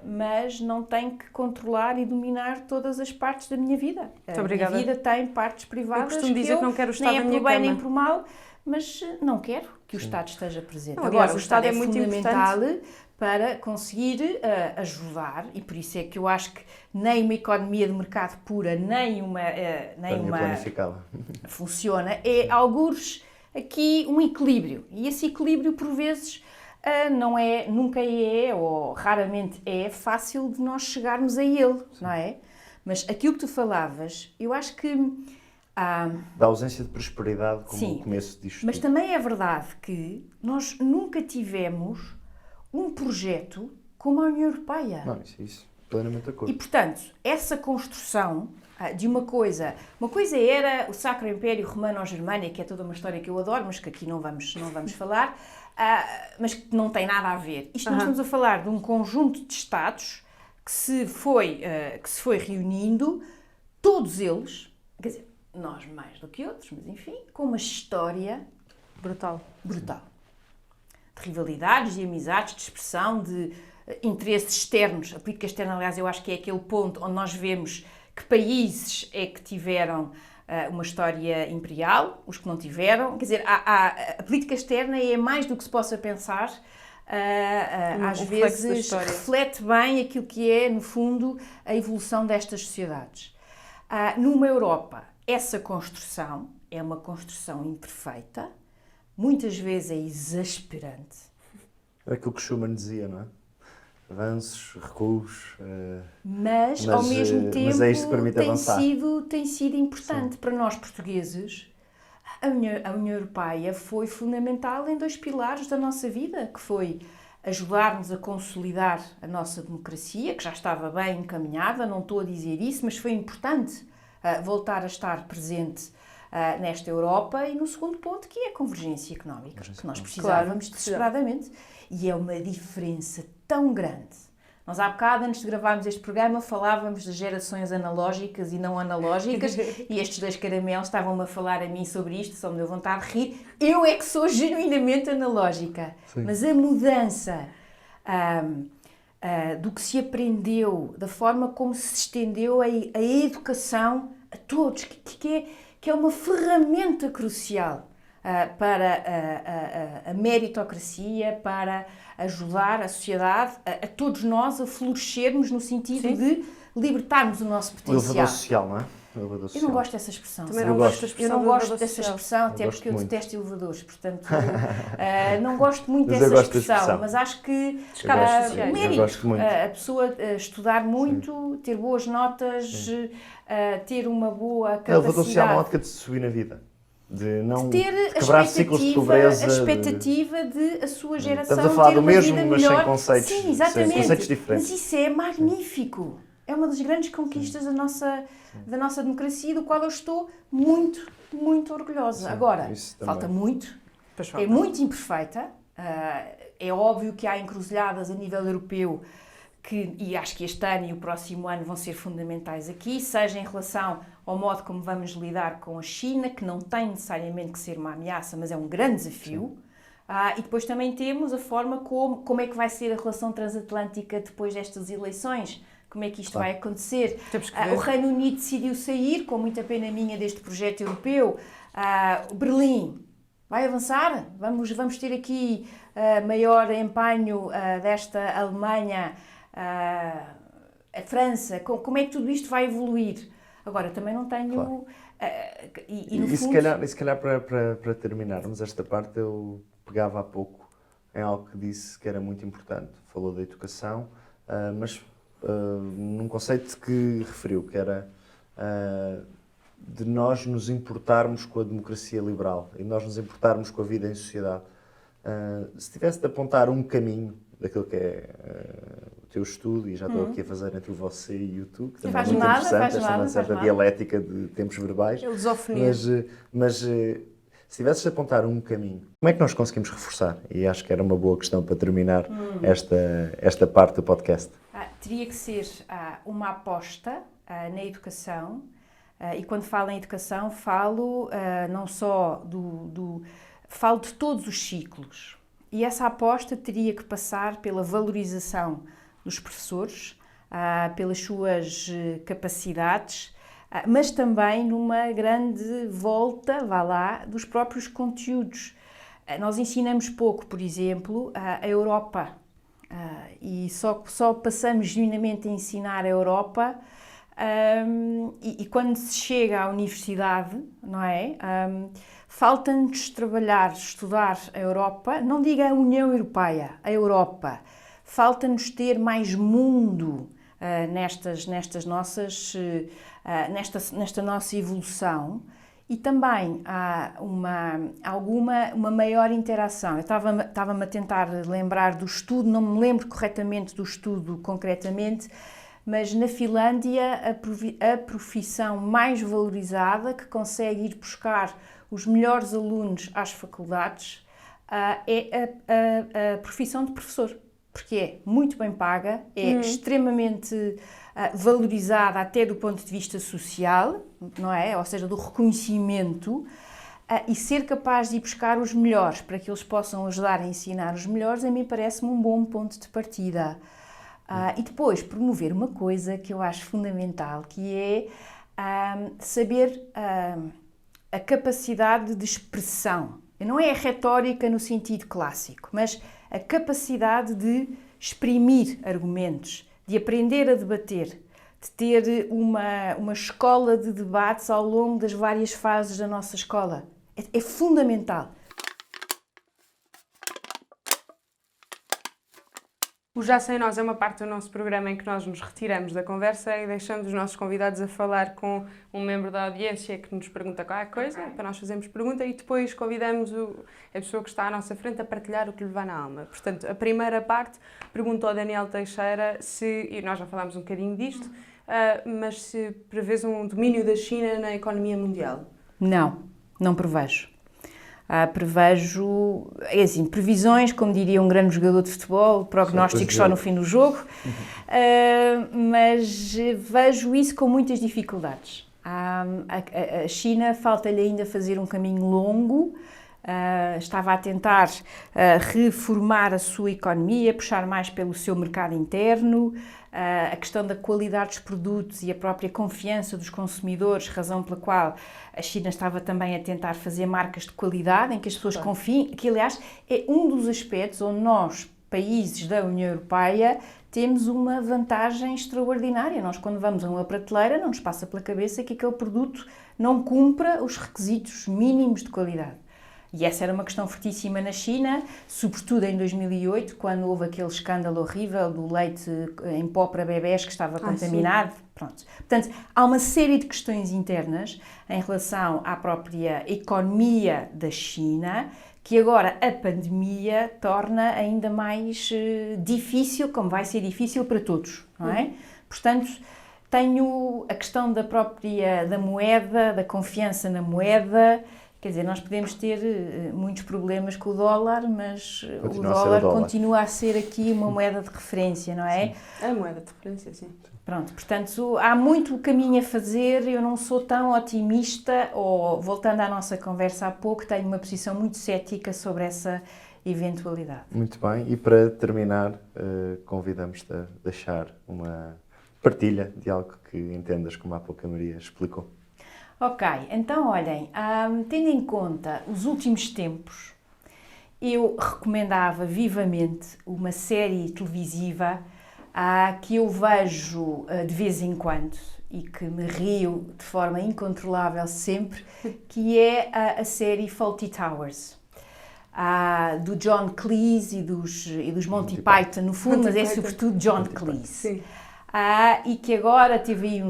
Speaker 2: Mas não tem que controlar e dominar todas as partes da minha vida. A minha vida tem partes privadas.
Speaker 3: Eu costumo dizer que não quero o Estado
Speaker 2: na minha cama. Nem é por bem nem por mal, mas não quero que o Estado esteja presente. Não, agora, o Estado é muito fundamental para conseguir ajudar, e por isso é que eu acho que nem uma economia de mercado pura, nem uma
Speaker 1: planificada
Speaker 2: funciona. É algures aqui um equilíbrio. E esse equilíbrio, por vezes, nunca é, ou raramente é, fácil de nós chegarmos a ele, não é? Mas aquilo que tu falavas, eu acho que...
Speaker 1: da ausência de prosperidade como o começo disto.
Speaker 2: Mas também é verdade que nós nunca tivemos um projeto como a União Europeia.
Speaker 1: Não, isso. Plenamente de acordo.
Speaker 2: E, portanto, essa construção de uma coisa era o Sacro Império Romano-Germânico, que é toda uma história que eu adoro, mas que aqui não vamos falar, mas que não tem nada a ver. Isto nós estamos a falar de um conjunto de Estados que se foi reunindo, todos eles, quer dizer, nós mais do que outros, mas enfim, com uma história
Speaker 3: Brutal.
Speaker 2: De rivalidades, de amizades, de expressão, de interesses externos. A política externa, aliás, eu acho que é aquele ponto onde nós vemos que países é que tiveram uma história imperial, os que não tiveram. Quer dizer, a política externa é mais do que se possa pensar. Às vezes reflete bem aquilo que é, no fundo, a evolução destas sociedades. Numa Europa, essa construção é uma construção imperfeita, muitas vezes é exasperante.
Speaker 1: É aquilo que Schuman dizia, não é? Avanços, recuos...
Speaker 2: Mas ao mesmo tempo,
Speaker 1: mas é isto que permite avançar.
Speaker 2: tem sido importante. Sim. Para nós portugueses. A União Europeia foi fundamental em 2 pilares da nossa vida, que foi ajudar-nos a consolidar a nossa democracia, que já estava bem encaminhada, não estou a dizer isso, mas foi importante voltar a estar presente nesta Europa, e no segundo ponto, que é a convergência económica, que nós precisávamos desesperadamente. E é uma diferença tão grande. Nós há bocado, antes de gravarmos este programa, falávamos de gerações analógicas e não analógicas, e estes 2 caramelos estavam-me a falar a mim sobre isto, só me deu vontade de rir. Eu é que sou genuinamente analógica. Sim. Mas a mudança do que se aprendeu, da forma como se estendeu a educação a todos, que é uma ferramenta crucial para a meritocracia, para ajudar a sociedade, a todos nós a florescermos no sentido Sim. de libertarmos o nosso potencial.
Speaker 1: O elevador social, não é?
Speaker 2: Eu não gosto dessa expressão.
Speaker 3: Também não gosto
Speaker 2: Eu não gosto dessa expressão, até porque eu detesto elevadores, portanto, não gosto muito dessa expressão, mas acho que mérito, a pessoa estudar muito, ter boas notas, ter uma boa capacidade.
Speaker 1: O elevador social é uma ótica de subir na vida. De não
Speaker 2: ter
Speaker 1: quebrar ciclos de pobreza.
Speaker 2: A expectativa de a sua geração
Speaker 1: Estamos a falar
Speaker 2: ter
Speaker 1: do
Speaker 2: uma
Speaker 1: mesmo,
Speaker 2: vida
Speaker 1: mas
Speaker 2: melhor.
Speaker 1: sem conceitos,
Speaker 2: Sim, exatamente.
Speaker 1: Sem conceitos diferentes.
Speaker 2: Mas isso é magnífico. É uma das grandes conquistas da nossa democracia, do qual eu estou muito, muito orgulhosa.
Speaker 1: Sim,
Speaker 2: agora, falta muito, é muito imperfeita. É óbvio que há encruzilhadas a nível europeu e acho que este ano e o próximo ano vão ser fundamentais aqui, seja em relação ao modo como vamos lidar com a China, que não tem necessariamente que ser uma ameaça, mas é um grande desafio. E depois também temos a forma como é que vai ser a relação transatlântica depois destas eleições, como é que isto vai acontecer. O Reino Unido decidiu sair, com muita pena minha, deste projeto europeu. Berlim vai avançar, vamos ter aqui maior empenho desta Alemanha, a França, como é que tudo isto vai evoluir? Agora, também não tenho...
Speaker 1: Claro.
Speaker 2: No fundo...
Speaker 1: se calhar para terminarmos esta parte, eu pegava há pouco em algo que disse que era muito importante. Falou da educação, mas num conceito que referiu, que era de nós nos importarmos com a democracia liberal e nós nos importarmos com a vida em sociedade. Se tivesse de apontar um caminho daquilo que é o teu estudo, e já estou aqui a fazer entre você e o tu, que também é muito interessante, esta certa dialética de tempos verbais. Mas se tivesses de apontar um caminho, como é que nós conseguimos reforçar? E acho que era uma boa questão para terminar esta parte do podcast.
Speaker 2: Teria que ser uma aposta na educação, e quando falo em educação falo não só falo de todos os ciclos. E essa aposta teria que passar pela valorização dos professores, pelas suas capacidades, mas também numa grande volta, dos próprios conteúdos. Nós ensinamos pouco, por exemplo, a Europa, e só passamos genuinamente a ensinar a Europa e quando se chega à universidade, não é? Falta-nos estudar a Europa, não diga a União Europeia, a Europa. Falta-nos ter mais mundo nesta nossa evolução, e também há uma maior interação. Eu estava-me a tentar lembrar do estudo, não me lembro corretamente do estudo concretamente, mas na Finlândia a profissão mais valorizada, que consegue ir buscar os melhores alunos às faculdades, é a profissão de professor, porque é muito bem paga, é extremamente valorizada até do ponto de vista social, não é? Ou seja, do reconhecimento, e ser capaz de ir buscar os melhores para que eles possam ajudar a ensinar os melhores, a mim parece-me um bom ponto de partida. E depois promover uma coisa que eu acho fundamental, que é saber a capacidade de expressão. Não é a retórica no sentido clássico, mas a capacidade de exprimir argumentos, de aprender a debater, de ter uma escola de debates ao longo das várias fases da nossa escola. É fundamental.
Speaker 3: O Já Sem Nós é uma parte do nosso programa em que nós nos retiramos da conversa e deixamos os nossos convidados a falar com um membro da audiência que nos pergunta qualquer coisa, para nós fazermos pergunta e depois convidamos a pessoa que está à nossa frente a partilhar o que lhe vai na alma. Portanto, a primeira parte perguntou ao Daniel Teixeira se, e nós já falámos um bocadinho disto, mas se prevês um domínio da China na economia mundial?
Speaker 2: Não prevejo. Prevejo, previsões, como diria um grande jogador de futebol, prognósticos só no fim do jogo, mas vejo isso com muitas dificuldades. A China falta-lhe ainda fazer um caminho longo, estava a tentar reformar a sua economia, puxar mais pelo seu mercado interno, a questão da qualidade dos produtos e a própria confiança dos consumidores, razão pela qual a China estava também a tentar fazer marcas de qualidade, em que as pessoas confiem, que aliás é um dos aspectos onde nós, países da União Europeia, temos uma vantagem extraordinária. Nós, quando vamos a uma prateleira, não nos passa pela cabeça que aquele produto não cumpra os requisitos mínimos de qualidade. E essa era uma questão fortíssima na China, sobretudo em 2008, quando houve aquele escândalo horrível do leite em pó para bebés que estava contaminado. Pronto. Portanto, há uma série de questões internas em relação à própria economia da China, que agora a pandemia torna ainda mais difícil, como vai ser difícil para todos, não é? Portanto, tenho a questão da moeda, da confiança na moeda. Quer dizer, nós podemos ter muitos problemas com o dólar, mas o dólar continua a ser aqui uma moeda de referência, não é?
Speaker 3: Sim. É moeda de referência, sim.
Speaker 2: Pronto, portanto, há muito caminho a fazer, eu não sou tão otimista, ou, voltando à nossa conversa há pouco, tenho uma posição muito cética sobre essa eventualidade.
Speaker 1: Muito bem, e para terminar, convidamos-te a deixar uma partilha de algo que entendas, como há pouco a Maria explicou.
Speaker 2: Ok, então olhem, tendo em conta os últimos tempos, eu recomendava vivamente uma série televisiva que eu vejo de vez em quando e que me rio de forma incontrolável sempre, que é a série Fawlty Towers, do John Cleese e dos Monty Python, no fundo, mas é sobretudo John Cleese. Sim. E que agora teve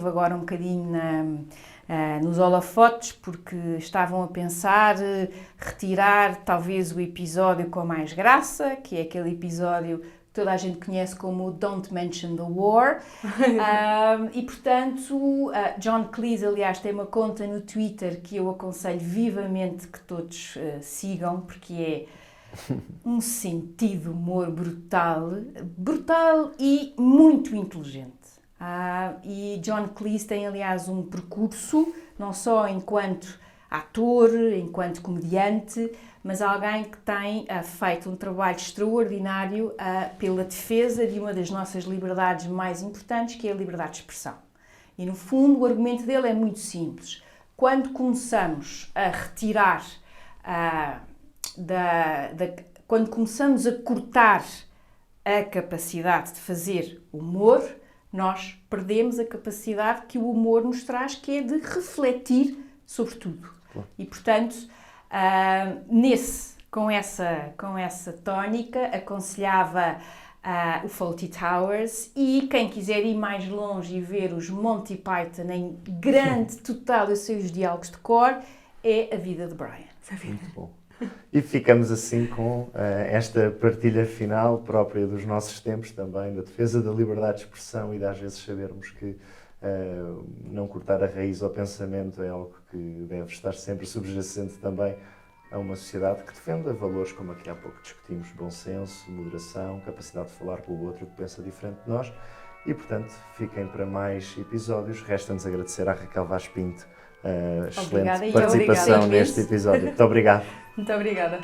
Speaker 2: agora um bocadinho nos holofotes, porque estavam a pensar retirar talvez o episódio com mais graça, que é aquele episódio que toda a gente conhece como Don't Mention the War. E portanto, John Cleese, aliás, tem uma conta no Twitter que eu aconselho vivamente que todos sigam, porque é um sentido de humor brutal e muito inteligente. E John Cleese tem, aliás, um percurso, não só enquanto ator, enquanto comediante, mas alguém que tem feito um trabalho extraordinário pela defesa de uma das nossas liberdades mais importantes, que é a liberdade de expressão. E, no fundo, o argumento dele é muito simples. Quando começamos a retirar quando começamos a cortar a capacidade de fazer humor, nós perdemos a capacidade que o humor nos traz, que é de refletir sobre tudo. Claro. E, portanto, com essa tónica, aconselhava o Fawlty Towers, e quem quiser ir mais longe e ver os Monty Python em grande, total, eu sei os diálogos de cor, é A Vida de Brian.
Speaker 1: Muito bom. E ficamos assim com esta partilha final própria dos nossos tempos também, da defesa da liberdade de expressão e de às vezes sabermos que não cortar a raiz ao pensamento é algo que deve estar sempre subjacente também a uma sociedade que defenda valores como aqui há pouco discutimos, bom senso, moderação, capacidade de falar com o outro que pensa diferente de nós. E, portanto, fiquem para mais episódios. Resta-nos agradecer à Raquel Vaz Pinto a excelente participação neste episódio. Muito obrigado.
Speaker 3: Muito obrigada.